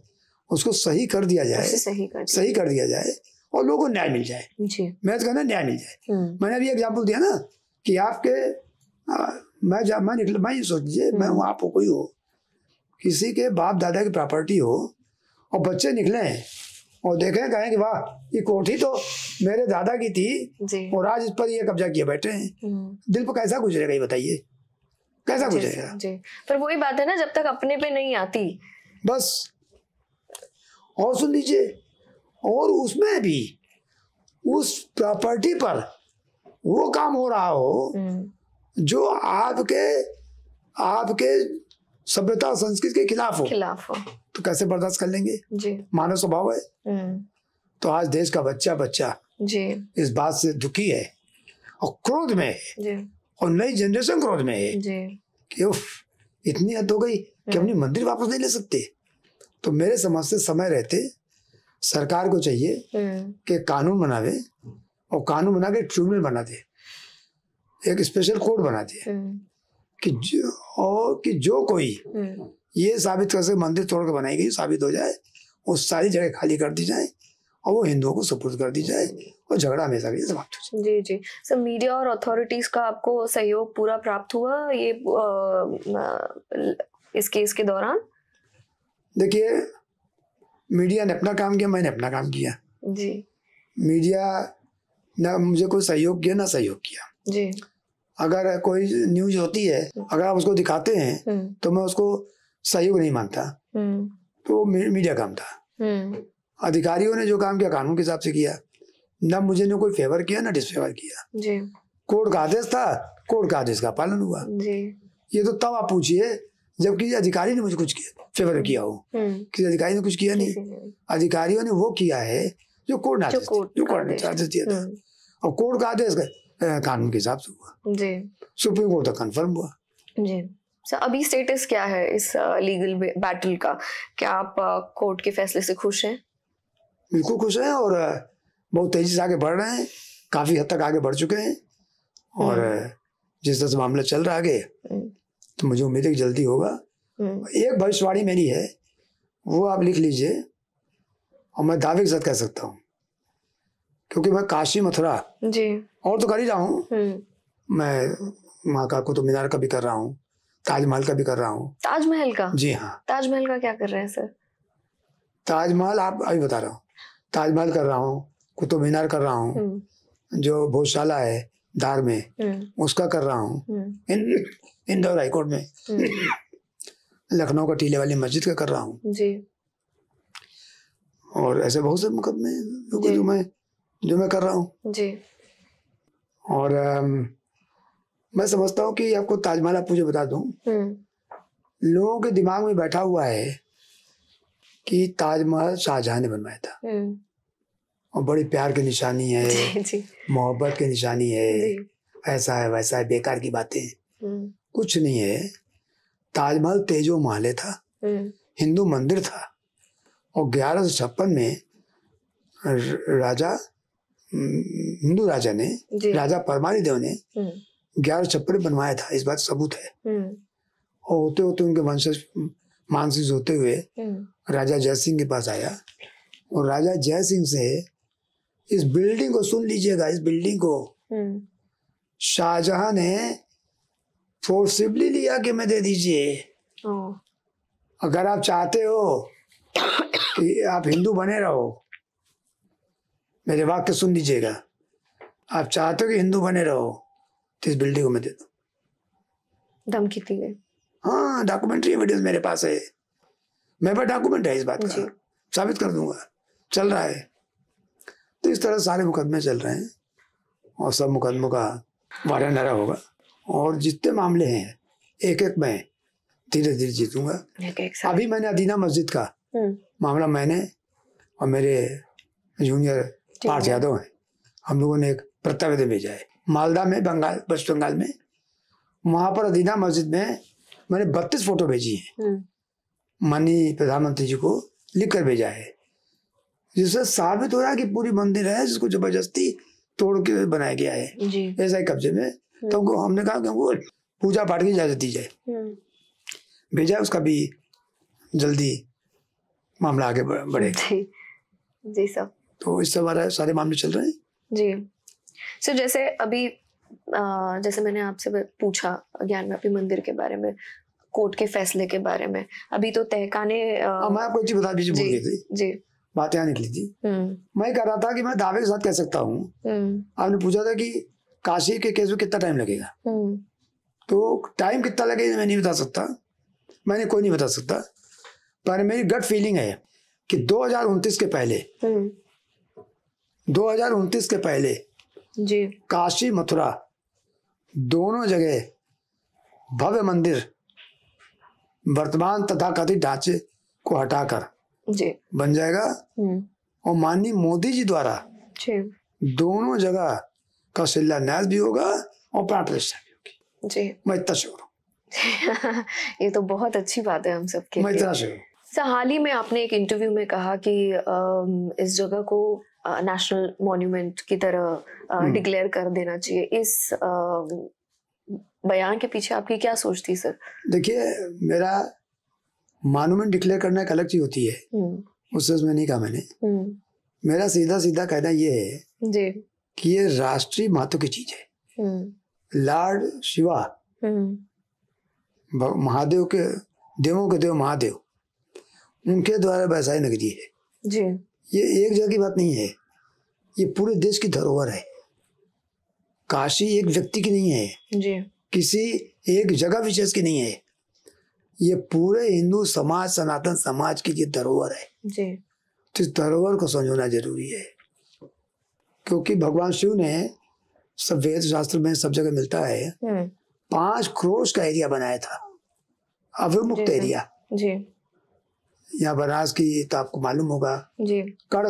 Speaker 1: उसको सही कर दिया जाए, सही कर दिया जाए और लोगों को न्याय मिल जाए जी। मैं तो कहना न्याय मिल जाए। मैंने अभी एग्जाम्पल दिया ना कि आपके मैं ये सोच लीजिए, मैं हूँ, आप हो, कोई हो, किसी के बाप दादा की प्रॉपर्टी हो और बच्चे निकले हैं और देखें, कहें कि वाह ये कोठी तो मेरे दादा की थी और आज इस पर ये कब्जा किए बैठे हैं, दिल पर कैसा गुजरेगा ये बताइए, कैसा गुजरेगा जी। पर वही बात है ना, जब तक अपने पे नहीं आती बस। और सुन लीजिए, और उसमें भी उस प्रॉपर्टी पर वो काम हो रहा हो जो आपके सभ्यता संस्कृति के खिलाफ हो तो कैसे बर्दाश्त कर लेंगे जी। मानव स्वभाव है। तो आज देश का बच्चा जी इस बात से दुखी है और क्रोध में है जी। और नई जनरेशन क्रोध में है जी। कि उफ इतनी हद हो गई कि अपनी मंदिर वापस नहीं ले सकते। तो मेरे समझ से समय रहते सरकार को चाहिए कि कानून बनावे और कानून बना के ट्रिब्यूनल बना दे, एक स्पेशल कोर्ट बना दे कि जो कोई ये साबित कर सके मंदिर तोड़ के बनाई गई साबित हो जाए, उस सारी जगह खाली कर दी जाए और वो हिंदुओं को सुपुर्द कर दी जाए और झगड़ा हमेशा के लिए समाप्त हो जाए। जी जी सर, मीडिया और अथॉरिटीज का आपको सहयोग पूरा प्राप्त हुआ ये इस केस के दौरान? देखिए, मीडिया ने अपना काम किया, मैंने अपना काम किया जी। मीडिया ना मुझे कोई सहयोग किया ना सहयोग किया जी। अगर कोई न्यूज होती है, अगर आप उसको दिखाते हैं तो मैं उसको सहयोग नहीं मानता, तो मीडिया काम था। अधिकारियों ने जो काम किया कानून के हिसाब से किया, ना मुझे ने कोई फेवर किया ना डिसफेवर किया जी। कोर्ट का आदेश था, कोर्ट का आदेश का पालन हुआ जी। ये तो तब आप पूछिए जब किसी अधिकारी ने मुझे कुछ फेवर किया हो। किसी अधिकारी ने कुछ किया नहीं, अधिकारियों ने वो किया है जो कोर्ट ने आदेश दिया था। और कोर्ट का आदेश कानून के हिसाब से हुआ जी। सुप्रीम कोर्ट तक कन्फर्म हुआ
Speaker 2: जी। सर अभी स्टेटस क्या है इस लीगल बैटल का? क्या आप कोर्ट के फैसले से खुश हैं?
Speaker 1: बिल्कुल खुश हैं और बहुत तेजी से आगे बढ़ रहे हैं, काफी हद तक आगे बढ़ चुके हैं। और जिस तरह से मामला चल रहा है आगे, तो मुझे उम्मीद है कि जल्दी होगा। एक भविष्यवाणी मेरी है, वो आप लिख लीजिए, और मैं दावे के साथ कह सकता हूँ, क्योंकि मैं काशी मथुरा जी और तो कर ही रहा हूँ। मैं वहाँ का कुतुब मीनार का भी कर रहा हूँ, ताजमहल का भी कर रहा हूँ।
Speaker 2: ताजमहल का?
Speaker 1: जी हाँ।
Speaker 2: ताजमहल का क्या कर रहे हैं सर?
Speaker 1: ताजमहल आप अभी बता रहा हूँ, ताजमहल कर रहा हूँ, कुतुब मीनार कर रहा हूँ, जो भोजशाला है धार में उसका कर रहा हूँ, इंदौर हाईकोर्ट में, लखनऊ का टीले वाली मस्जिद का कर रहा हूँ जी। और ऐसे बहुत से मुकदमे जो मैं कर रहा हूँ जी। और मैं समझता हूँ कि आपको ताजमहल आप मुझे बता दूं, लोगों के दिमाग में बैठा हुआ है कि ताजमहल शाहजहां ने बनवाया था और बड़ी प्यार की निशानी है, मोहब्बत की निशानी है, ऐसा है वैसा है, बेकार की बातें। कुछ नहीं है। ताजमहल तेजो महल था, हिंदू मंदिर था, और 1156 में हिंदू राजा ने, राजा परमानी देव ने 1156 में बनवाया था, इस बात सबूत है। और होते होते उनके वंशज मानसिक होते हुए राजा जय सिंह के पास आया, और राजा जय सिंह से इस बिल्डिंग को, सुन लीजिएगा, इस बिल्डिंग को शाहजहां ने फोर्सिबली लिया कि मैं दे दीजिए, अगर आप चाहते हो कि आप हिंदू बने रहो, मेरे वाक्य सुन लीजिएगा, आप चाहते हो कि हिंदू बने रहो तो इस बिल्डिंग को मैं दे दो।
Speaker 2: धमकी दी गई?
Speaker 1: हाँ, डॉक्यूमेंट्री वीडियोस मेरे पास है, मेरे पास डॉक्यूमेंट है इस बात का, साबित कर दूंगा, चल रहा है। तो इस तरह सारे मुकदमे चल रहे हैं, और सब मुकदमों का वारा नारा होगा, और जितने मामले हैं एक एक मैं धीरे धीरे जीतूंगा। अभी मैंने अदीना मस्जिद का मामला, मैंने और मेरे जूनियर पार्थ यादव हैं, हम लोगों ने एक प्रत्यावेदन भेजा है मालदा में, वेस्ट बंगाल में। वहां पर अदीना मस्जिद में मैंने 32 फोटो भेजी है, माननीय प्रधानमंत्री जी को लिख कर भेजा है, जिससे साबित हो रहा है कि पूरी मंदिर है जिसको जबरदस्ती तोड़ के बनाया गया है ऐसा ही कब्जे में। तो हमने कहा कि हमको पूजा पाठ की इजाजत दी जाए, भेजा, उसका भी जल्दी मामला आगे बढ़ेगा
Speaker 2: जी सर।
Speaker 1: तो इस सब सारे मामले चल रहे हैं
Speaker 2: जी। सर जैसे अभी जैसे मैंने आपसे पूछा ज्ञानव्यापी मंदिर के बारे में, कोर्ट के फैसले के बारे में, अभी तो तहखाने
Speaker 1: मैं आपको एक चीज बता दीजिए, भूल गई थी जी, बात यहाँ निकली थी। मैं कह रहा था कि मैं दावे के साथ कह सकता हूँ, आपने पूछा था कि काशी के केस में कितना टाइम लगेगा, तो टाइम कितना लगेगा मैं नहीं बता सकता, मैंने कोई नहीं बता सकता, पर मेरी गट फीलिंग है कि 2029 के पहले 2029 के पहले जी काशी मथुरा दोनों जगह भव्य मंदिर वर्तमान तथाकथित ढांचे को हटाकर जी बन जाएगा, और माननीय मोदी जी द्वारा दोनों जगह का शिलान्यास भी होगा और प्राण प्रतिष्ठा भी होगी जी। मैं इतना श्योर हूँ।
Speaker 2: ये तो बहुत अच्छी बात है हम सबके लिए।
Speaker 1: मैं इतना श्योर हूँ।
Speaker 2: सर हाल ही में आपने एक इंटरव्यू में कहा कि इस जगह को नेशनल मॉन्यूमेंट की तरह डिक्लेयर कर देना चाहिए। इस बयान के पीछे आपकी क्या सोच थी सर?
Speaker 1: देखिए, मेरा मॉन्यूमेंट डिक्लेयर करना एक अलग चीज होती है, उससे उसमें नहीं कहा मैंने। मेरा सीधा सीधा कहना ये है जी कि ये राष्ट्रीय महत्व की चीज है। लॉर्ड शिवा, महादेव के देवों के देव महादेव, उनके द्वारा बसाई नगरी है जी। ये एक जगह की बात नहीं है, ये पूरे देश की धरोहर है। काशी एक व्यक्ति की नहीं है जी, किसी एक जगह विशेष की नहीं है, ये पूरे हिंदू समाज, सनातन समाज की ये धरोहर है जी। तो इस धरोहर को समझना जरूरी है, क्योंकि भगवान शिव ने सब वेद शास्त्र में सब जगह मिलता है 5 क्रोश का एरिया बनाया था, अविमुक्त एरिया जी। यहाँ बनारस की तो आपको मालूम होगा जी, कण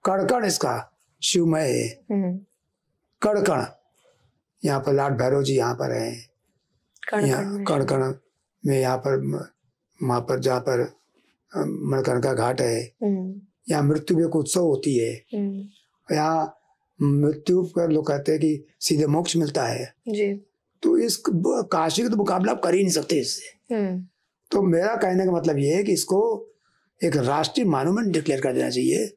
Speaker 1: कड़कण इसका शिवमय है। कड़कण, यहाँ पर लॉर्ड भैरव जी यहाँ पर है, यहाँ कड़कण में यहाँ पर वहाँ पर जहाँ पर मणिकर्णिका घाट है, यहाँ मृत्यु भी एक उत्सव होती है। यहाँ मृत्यु पर लोग कहते हैं कि सीधे मोक्ष मिलता है जी। तो इस काशी का तो मुकाबला आप कर ही नहीं सकते इससे। तो मेरा कहने का मतलब ये है कि इसको एक राष्ट्रीय मॉन्यूमेंट डिक्लेयर कर देना चाहिए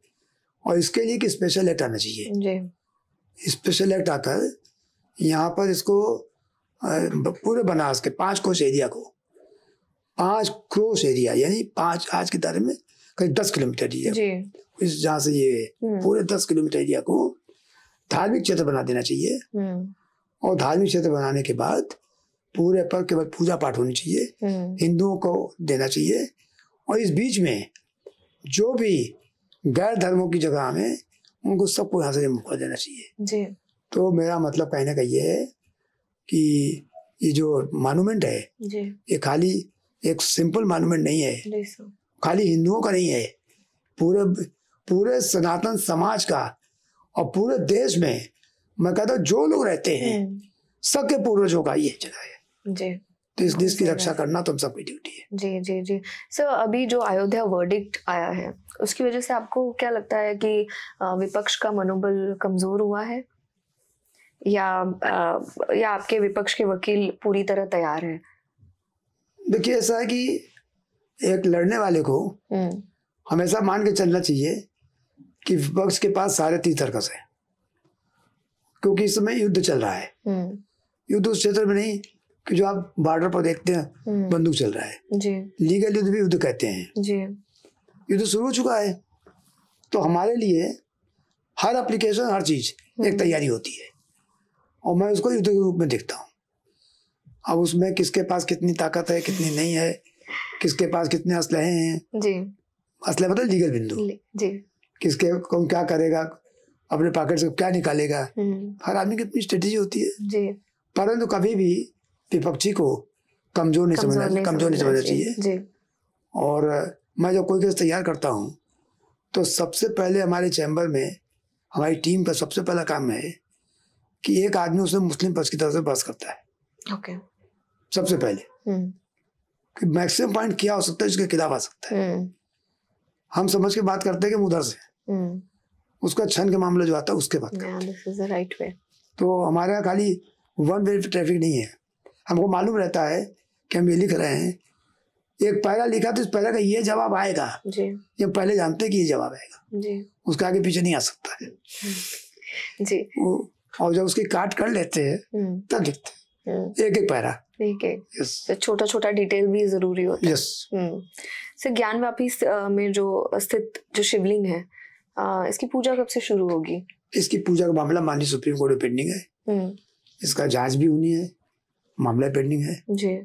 Speaker 1: और इसके लिए एक स्पेशल एक्ट आना चाहिए जी। स्पेशल एक्ट आकर यहाँ पर इसको पूरे बनारस के 5 कोस एरिया को, 5 क्रॉस एरिया यानी 5 आज की तारीख में करीब 10 किलोमीटर एरिया, इस जहाँ से ये पूरे 10 किलोमीटर एरिया को धार्मिक क्षेत्र बना देना चाहिए। और धार्मिक क्षेत्र बनाने के बाद पूरे पर केवल पूजा पाठ होनी चाहिए, हिंदुओं को देना चाहिए। और इस बीच में जो भी गैर धर्मों की जगह में उनको सबको यहाँ से रिमूव कर देना चाहिए जी। तो मेरा मतलब कहने का ये है कि ये जो मॉन्यूमेंट है जी, ये खाली एक सिंपल मॉन्यूमेंट नहीं है, खाली हिंदुओं का नहीं है, पूरे सनातन समाज का और पूरे देश में मैं कहता हूँ जो लोग रहते हैं सबके पूर्वजों का ये जगह है जी। तो इस देश की रक्षा करना तो हम सबकी ड्यूटी है जी जी जी। सर, अभी जो अयोध्या वर्डिक्ट आया है उसकी वजह से आपको क्या लगता है कि विपक्ष का मनोबल कमजोर हुआ है या आपके विपक्ष के वकील पूरी तरह तैयार हैं? देखिए, ऐसा है कि एक लड़ने वाले को हमेशा मान के चलना चाहिए कि विपक्ष के पास सारे तीर तर्कस है, क्योंकि इस समय युद्ध चल रहा है। युद्ध उस क्षेत्र में नहीं कि जो आप बॉर्डर पर देखते हैं बंदूक चल रहा है जी। लीगल युद्ध भी युद्ध कहते हैं जी। युद्ध शुरू हो चुका है, तो हमारे लिए हर एप्लीकेशन, हर चीज एक तैयारी होती है और मैं उसको युद्ध के रूप में देखता हूँ। अब उसमें किसके पास कितनी ताकत है, कितनी नहीं है, किसके पास कितने असलहे हैं जी। असलहे मतलब लीगल बिंदु जी। किसके कौन क्या करेगा, अपने पॉकेट से क्या निकालेगा, हर आदमी की अपनी स्ट्रेटेजी होती है जी। परंतु कभी भी विपक्षी को कमजोर नहीं समझना चाहिए। और मैं जब कोई केस तैयार करता हूँ तो सबसे पहले हमारे चैम्बर में हमारी टीम का सबसे पहला काम है कि एक आदमी उसे मुस्लिम पक्ष की तरफ से बहस करता है ओके। सबसे पहले कि मैक्सिमम पॉइंट क्या हो सकता है जिसके खिलाफ आ सकता है। हम समझ के बात करते हैं कि उधर से उसका क्षण के मामला जो आता है उसके बाद राइट वे। तो हमारे यहाँ खाली वन वे ट्रैफिक नहीं है। हमको मालूम रहता है कि हम ये लिख रहे हैं, एक पैरा लिखा तो इस पैरा का ये जवाब आएगा जी। ये पहले जानते हैं कि ये जवाब आएगा जी। उसका आगे पीछे नहीं आ सकता है जी। और जब उसकी काट कर लेते हैं तब लिखते हैं एक एक पैरा, एक छोटा छोटा डिटेल भी जरूरी होता है सर। ज्ञानवापी में जो स्थित जो शिवलिंग है, इसकी पूजा कब से शुरू होगी? इसकी पूजा का मामला माननीय सुप्रीम कोर्ट में पेंडिंग है। इसका जांच भी होनी है, मामला पेंडिंग है जी।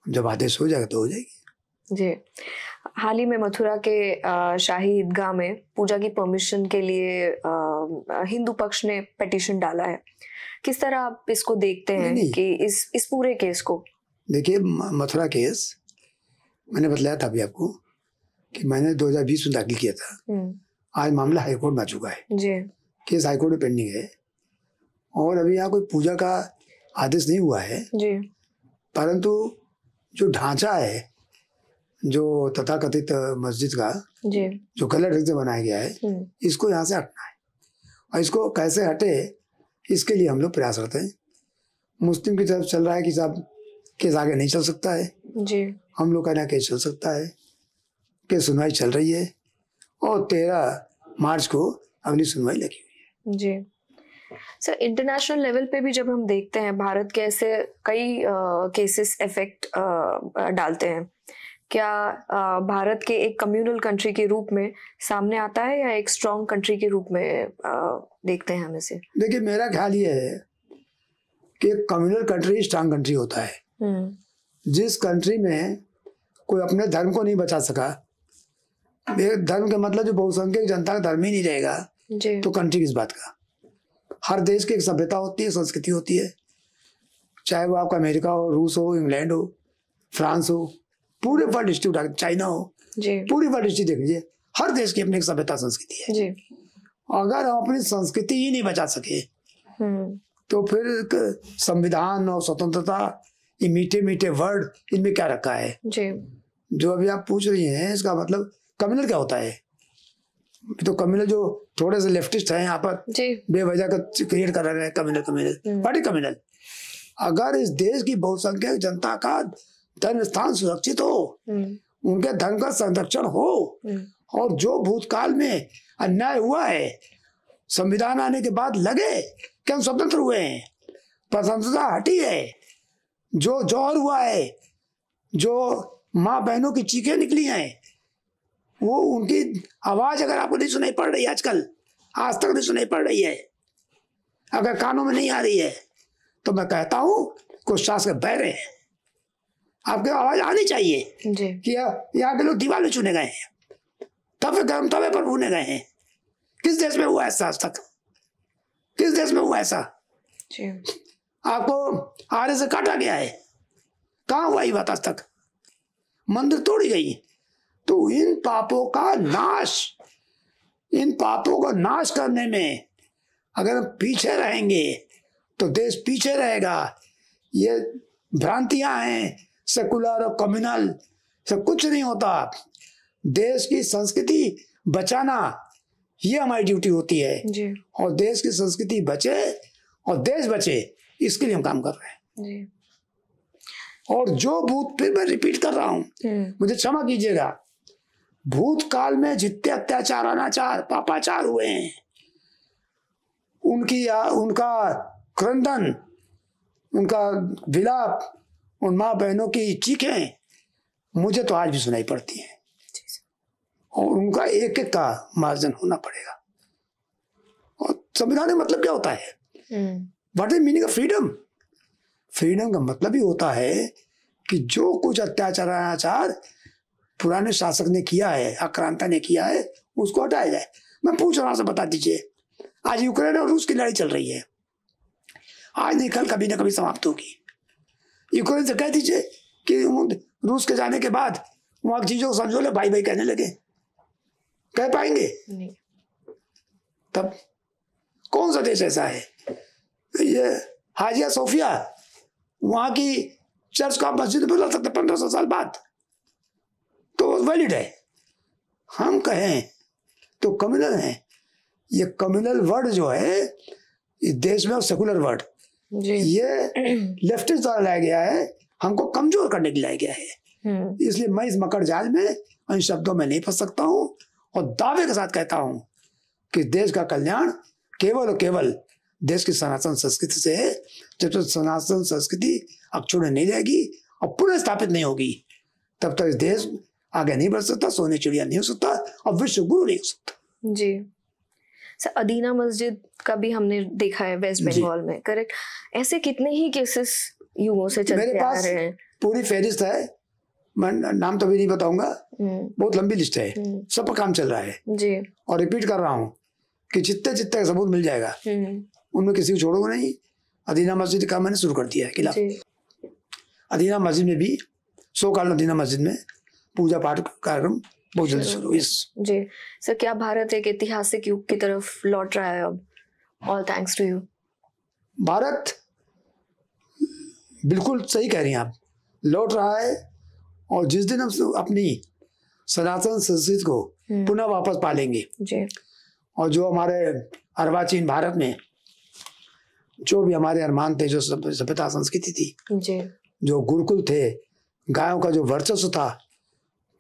Speaker 1: जब आदेश हो जाएगा तो हो जाएगी जी। हाल ही में मथुरा के शाही ईदगाह में पूजा की परमिशन के लिए हिंदू पक्ष ने पिटीशन डाला है। किस तरह आप इसको देखते हैं कि इस पूरे केस को? देखिए, मथुरा केस मैंने बताया था अभी आपको कि मैंने 2020 में दाखिल किया था। आज मामला हाईकोर्ट में आ चुका है जी। केस हाईकोर्ट में पेंडिंग है और अभी यहाँ कोई पूजा का आदेश नहीं हुआ है जी। परंतु जो ढांचा है, जो तथाकथित मस्जिद का जी, जो गलत ढंग से बनाया गया है, इसको यहाँ से हटना है और इसको कैसे हटे इसके लिए हम लोग प्रयासरत हैं। मुस्लिम की तरफ चल रहा है कि साहब केस आगे नहीं चल सकता है जी। हम लोग का ना केस चल सकता है, केस सुनवाई चल रही है और 13 मार्च को अगली सुनवाई लगी हुई है जी। सर, इंटरनेशनल लेवल पे भी जब हम देखते हैं भारत के ऐसे कई केसेस इफेक्ट डालते हैं, क्या भारत के एक कम्युनल कंट्री के रूप में सामने आता है या एक स्ट्रॉन्ग कंट्री के रूप में देखते हैं हम इसे? देखिए, मेरा ख्याल ये है कि एक कम्युनल कंट्री स्ट्रॉन्ग कंट्री होता है। जिस कंट्री में कोई अपने धर्म को नहीं बचा सका, धर्म का मतलब जो बहुसंख्यक जनता का धर्म ही नहीं रहेगा तो कंट्री किस बात का? हर देश की एक सभ्यता होती है, संस्कृति होती है, चाहे वो आपका अमेरिका हो, रूस हो, इंग्लैंड हो, फ्रांस हो, पूरे वर्ल्ड हिस्ट्री, चाइना हो जी। पूरी वर्ल्ड हिस्ट्री देख लीजिए, हर देश की अपनी एक सभ्यता संस्कृति है जी। अगर हम अपनी संस्कृति ही नहीं बचा सके तो फिर संविधान और स्वतंत्रता, ये मीठे मीठे वर्ड, इनमें क्या रखा है
Speaker 2: जी।
Speaker 1: जो अभी आप पूछ रही हैं, इसका मतलब कम्युनल क्या होता है? तो कम्युनल जो थोड़े से लेफ्टिस्ट हैं यहाँ पर बेवजह का क्रिएट कर रहे हैं कम्युनल पार्टी कम्युनल। अगर इस देश की बहुसंख्यक जनता का धर्म स्थान सुरक्षित हो, उनके धर्म का संरक्षण हो, और जो भूतकाल में अन्याय हुआ है, संविधान आने के बाद लगे कि हम स्वतंत्र हुए हैं, स्वतंत्रता हटी है, जो जौहर हुआ है, जो माँ बहनों की चीखें निकली हैं, वो उनकी आवाज अगर आपको नहीं सुनाई पड़ रही आजकल, आज तक नहीं सुनाई पड़ रही है, अगर कानों में नहीं आ रही है, तो मैं कहता हूँ कुछ शासक बहरे हैं। आपकी आवाज आनी चाहिए कि यहाँ के लोग दीवार में चुने गए हैं, तवे गर्म तवे पर भूने गए हैं। किस देश में हुआ ऐसा आज तक? किस देश में हुआ ऐसा? आपको आरे से काटा गया है, कहाँ हुआ ये बात आज तक? मंदिर तोड़ी गई। तो इन पापों का नाश, इन पापों को नाश करने में अगर हम पीछे रहेंगे तो देश पीछे रहेगा। ये भ्रांतियां हैं, सेकुलर और कम्युनल सब कुछ नहीं होता। देश की संस्कृति बचाना ये हमारी ड्यूटी होती है जी। और देश की संस्कृति बचे और देश बचे, इसके लिए हम काम कर रहे हैं जी। और जो भूत, फिर मैं रिपीट कर रहा हूँ, मुझे क्षमा कीजिएगा, भूतकाल में जितने अत्याचार, अनाचार, पापाचार हुए हैं, उनका क्रंदन, उनका विलाप, उन माँ बहनों की चीखें मुझे तो आज भी सुनाई पड़ती हैं, और उनका एक एक का मार्जन होना पड़ेगा। और संविधान का मतलब क्या होता है? What is meaning of freedom? Freedom का मतलब ही होता है कि जो कुछ अत्याचार, अनाचार पुराने शासक ने किया है, आक्रांता ने किया है, उसको हटाया जाए। मैं पूछ रहा हूं, बता दीजिए, आज यूक्रेन और रूस की लड़ाई चल रही है, आज नहीं कल कभी ना कभी समाप्त होगी। यूक्रेन से कह दीजिए कि रूस के जाने के बाद वहां की चीजों को समझो, ले भाई भाई कहने लगे, कह पाएंगे? नहीं। तब कौन सा देश ऐसा है? ये हाजिया सोफिया, वहां की चर्च को आप मस्जिद बुला सकते 1500 साल बाद, तो वैलिड है। हम कहें तो कम्युनल है। ये कम्युनल वर्ड जो है इस देश में, सेकुलर वर्ड, ये लेफ्टिस्ट द्वारा लाया गया है, हमको कमजोर करने के लिए लाया गया है। इसलिए मैं इस मकर जाल में, इन शब्दों में नहीं फंस सकता हूँ, और दावे के साथ कहता हूँ कि देश का कल्याण केवल और केवल देश की सनातन संस्कृति से है। जब तक सनातन संस्कृति अक्षुण्ण नहीं रहेगी और पुनः स्थापित नहीं होगी, तब तक इस देश आगे नहीं बढ़ सकता, सोने चिड़िया नहीं हो सकता, और विश्व गुरु नहीं हो सकता
Speaker 2: जी। सर, अदीना मस्जिद का भी हमने देखा है वेस्ट बंगाल में, करेक्ट? ऐसे कितने ही केसेस युगों से चलते आ रहे हैं।
Speaker 1: पूरी फहरिस्त है, मैं नाम तो भी नहीं बताऊंगा, बहुत लंबी लिस्ट है, सब पर काम चल रहा है जी। और रिपीट कर रहा हूँ कि जितने जितने सबूत मिल जाएगा, उनमें किसी को छोड़ूंगा नहीं। अदीना मस्जिद का मैंने शुरू कर दिया है खिलाफ। अदीना मस्जिद में भी, सोकाल अदीना मस्जिद में पूजा पाठ कार्यक्रम बहुत जल्दी शुरू हुई
Speaker 2: जी। सर, क्या भारत एक ऐतिहासिक युग की तरफ लौट रहा है अब? All thanks to you.
Speaker 1: Bharat, बिल्कुल सही कह रही हैं आप, लौट रहा है। और जिस दिन हम अपनी सनातन संस्कृति को पुनः वापस पालेंगे जी। और जो हमारे अर्वाचीन भारत में जो भी हमारे अरमान थे, जो सभ्यता संस्कृति थी जी, जो गुरुकुल थे, गायों का जो वर्चस्व था,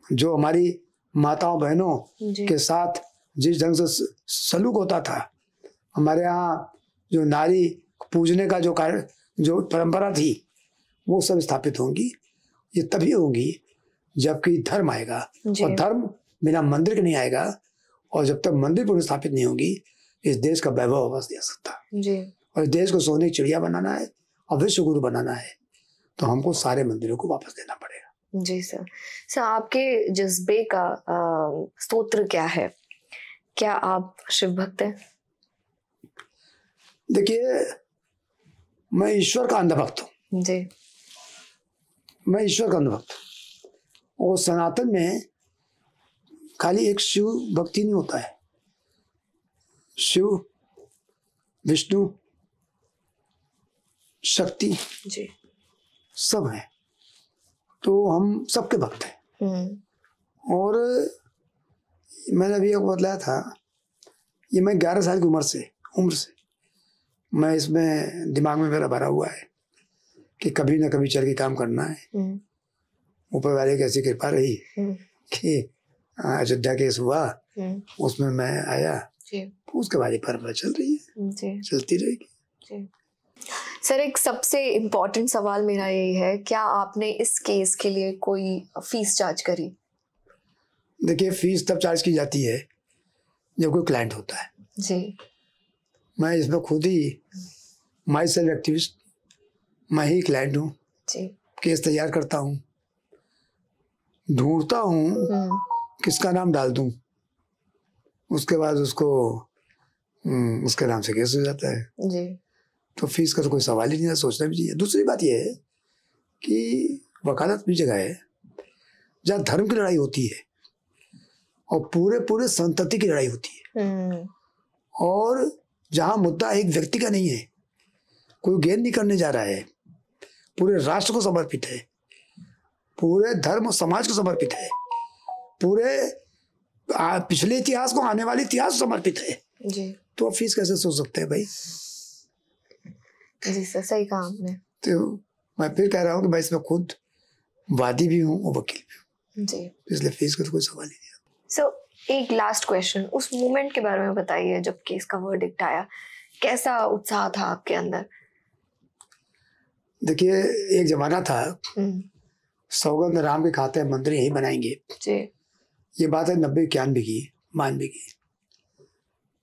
Speaker 1: जो हमारी माताओं बहनों के साथ जिस ढंग से सलूक होता था, हमारे यहाँ जो नारी पूजने का जो कार्य, जो परंपरा थी, वो सब स्थापित होंगी। ये तभी होंगी जबकि धर्म आएगा, और धर्म बिना मंदिर के नहीं आएगा। और जब तक मंदिर पुनः स्थापित नहीं होगी, इस देश का वैभव वापस नहीं आ सकता जी। और इस देश को सोने की चिड़िया बनाना है और विश्व गुरु बनाना है, तो हमको सारे मंदिरों को वापस देना पड़ेगा
Speaker 2: जी। सर, आपके जज्बे का स्तोत्र क्या है? क्या आप शिव भक्त हैं?
Speaker 1: देखिए, मैं ईश्वर का अंधभक्त हूँ जी। मैं ईश्वर का अंधभक्त हूँ। और सनातन में खाली एक शिव भक्ति नहीं होता है, शिव, विष्णु, शक्ति
Speaker 2: जी,
Speaker 1: सब हैं, तो हम सबके भक्त हैं। और मैंने अभी एक बतलाया था, ये मैं 11 साल की उम्र से मैं इसमें दिमाग में मेरा भरा हुआ है कि कभी ना कभी चल के काम करना है। ऊपर वाले की ऐसी कृपा रही कि अयोध्या केस हुआ, उसमें मैं आया, उसके बाद परंपरा चल रही है, चलती रहेगी।
Speaker 2: सर, एक सबसे इम्पोर्टेंट सवाल मेरा यही है, क्या आपने इस केस के लिए कोई फीस चार्ज करी?
Speaker 1: देखिए, फीस तब चार्ज की जाती है जब कोई क्लाइंट होता है
Speaker 2: जी।
Speaker 1: मैं इसमें खुद ही माई सेल्फ एक्टिविस्ट, मैं ही क्लाइंट हूँ
Speaker 2: जी।
Speaker 1: केस तैयार करता हूँ, ढूंढता हूँ किसका नाम डाल दूँ, उसके बाद उसको उसके नाम से केस हो जाता है
Speaker 2: जी।
Speaker 1: तो फीस का तो कोई सवाल ही नहीं है, सोचना भी चाहिए। दूसरी बात यह है कि वकालत भी जगह है जहाँ धर्म की लड़ाई होती है और पूरे संतति की लड़ाई होती है, और जहाँ मुद्दा एक व्यक्ति का नहीं है, कोई गेन नहीं करने जा रहा है, पूरे राष्ट्र को समर्पित है, पूरे धर्म और समाज को समर्पित है, पूरे पिछले इतिहास को आने वाले इतिहास को समर्पित है
Speaker 2: जी।
Speaker 1: तो आप फीस कैसे सोच सकते हैं भाई?
Speaker 2: जी सर, सही कहा आपने।
Speaker 1: तो मैं फिर कह रहा हूँ कि मैं इसमें खुद वादी भी हूँ और वकील भी हूँ
Speaker 2: जी,
Speaker 1: इसलिए फीस का तो कोई सवाल ही नहीं।
Speaker 2: सो एक लास्ट क्वेश्चन, उस मोमेंट के बारे में बताइए जब केस का वर्डिक्ट आया, कैसा उत्साह था आपके अंदर?
Speaker 1: देखिए, एक जमाना था सौगंध राम के खाते मंदिर यही बनाएंगे
Speaker 2: जी।
Speaker 1: ये बात है 90-91 की, 92 की।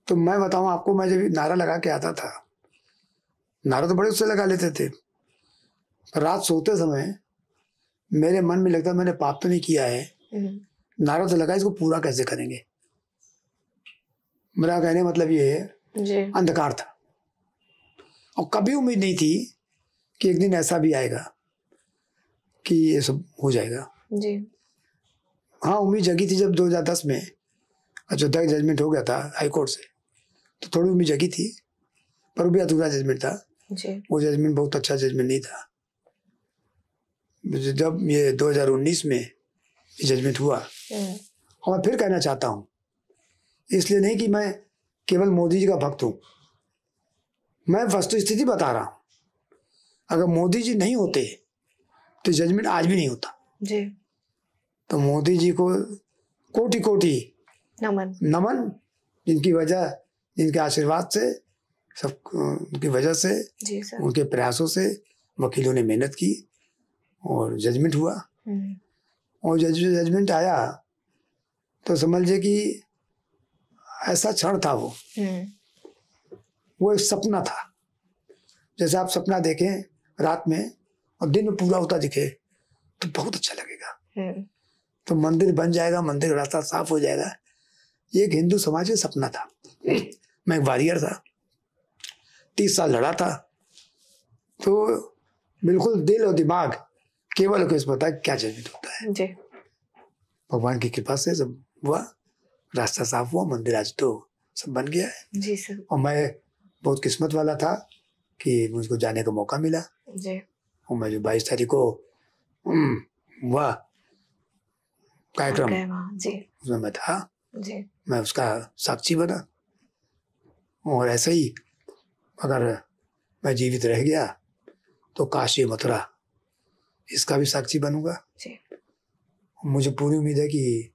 Speaker 1: तो मैं बताऊं आपको, मैं जब नारा लगा के आता था, नारा तो बड़े उससे लगा लेते थे, रात सोते समय मेरे मन में लगता मैंने पाप तो नहीं किया है, नारा तो लगा, इसको पूरा कैसे करेंगे। मेरा कहने मतलब ये है
Speaker 2: जी।
Speaker 1: अंधकार था और कभी उम्मीद नहीं थी कि एक दिन ऐसा भी आएगा कि ये सब हो जाएगा
Speaker 2: जी।
Speaker 1: हाँ, उम्मीद जगी थी जब 2010 में अयोध्या का जजमेंट हो गया था हाई कोर्ट से, तो थोड़ी उम्मीद जगी थी, पर वो भी अधूरा जजमेंट था
Speaker 2: जी।
Speaker 1: वो जजमेंट बहुत अच्छा जजमेंट नहीं था। जब ये 2019 में ये जजमेंट हुआ, और मैं फिर कहना चाहता हूँ, इसलिए नहीं कि मैं केवल मोदी जी का भक्त हूँ, मैं वस्तु स्थिति बता रहा हूँ। अगर मोदी जी नहीं होते तो जजमेंट आज भी नहीं होता
Speaker 2: जी।
Speaker 1: तो मोदी जी को कोटि कोटि नमन, जिनकी वजह, जिनके आशीर्वाद से, सब उनकी वजह से,
Speaker 2: जी सर।
Speaker 1: उनके प्रयासों से वकीलों ने मेहनत की और जजमेंट हुआ। और जजमेंट आया तो समझ लीजिए कि ऐसा क्षण था वो एक सपना था। जैसे आप सपना देखें रात में और दिन में पूरा होता दिखे तो बहुत अच्छा लगेगा, तो मंदिर बन जाएगा, मंदिर का रास्ता साफ हो जाएगा। ये एक हिंदू समाज का सपना था। मैं एक वॉरियर था, 30 साल लड़ा था, तो बिल्कुल दिल और दिमाग केवल को इस पता है क्या जजमेंट होता है जी। भगवान की कृपा से सब हुआ, रास्ता साफ हुआ, मंदिर आज तो सब बन गया है जी सर। और मैं बहुत किस्मत वाला था कि मुझको जाने का मौका मिला जी। और मैं जो 22 तारीख को हुआ कार्यक्रम जी, उसमें मैं था जी, मैं उसका साक्षी बना। और ऐसे ही अगर मैं जीवित रह गया तो काशी मथुरा इसका भी साक्षी बनूंगा जी। मुझे पूरी उम्मीद है कि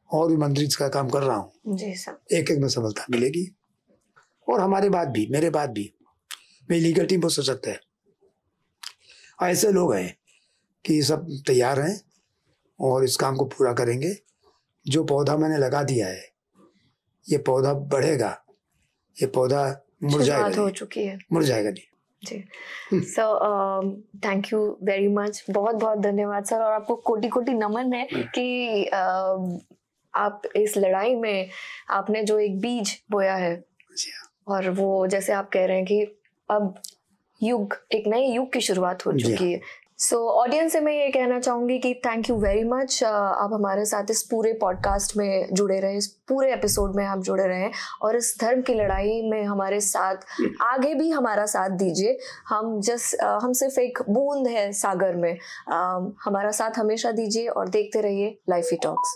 Speaker 1: और भी मंदिर इसका काम कर रहा हूँ जी सर, एक एक में सफलता मिलेगी। और हमारे बाद भी, मेरे बाद भी मेरी लीगल टीम बहुत सशक्त है, ऐसे लोग हैं कि सब तैयार हैं और इस काम को पूरा करेंगे। जो पौधा मैंने लगा दिया है ये पौधा बढ़ेगा, ये पौधा मुरझाएगा, हो चुकी है, मुरझाएगा नहीं जी।
Speaker 2: Sir thank you very much, बहुत बहुत धन्यवाद सर, और आपको कोटि कोटि नमन है कि आप इस लड़ाई में आपने जो एक बीज बोया है और वो जैसे आप कह रहे हैं कि अब युग, एक नए युग की शुरुआत हो चुकी है। सो ऑडियंस से मैं ये कहना चाहूँगी कि थैंक यू वेरी मच, आप हमारे साथ इस पूरे पॉडकास्ट में जुड़े रहे, इस पूरे एपिसोड में आप जुड़े रहे और इस धर्म की लड़ाई में हमारे साथ आगे भी हमारा साथ दीजिए। हम सिर्फ एक बूंद है सागर में, हमारा साथ हमेशा दीजिए और देखते रहिए लाइफ ही टॉक्स।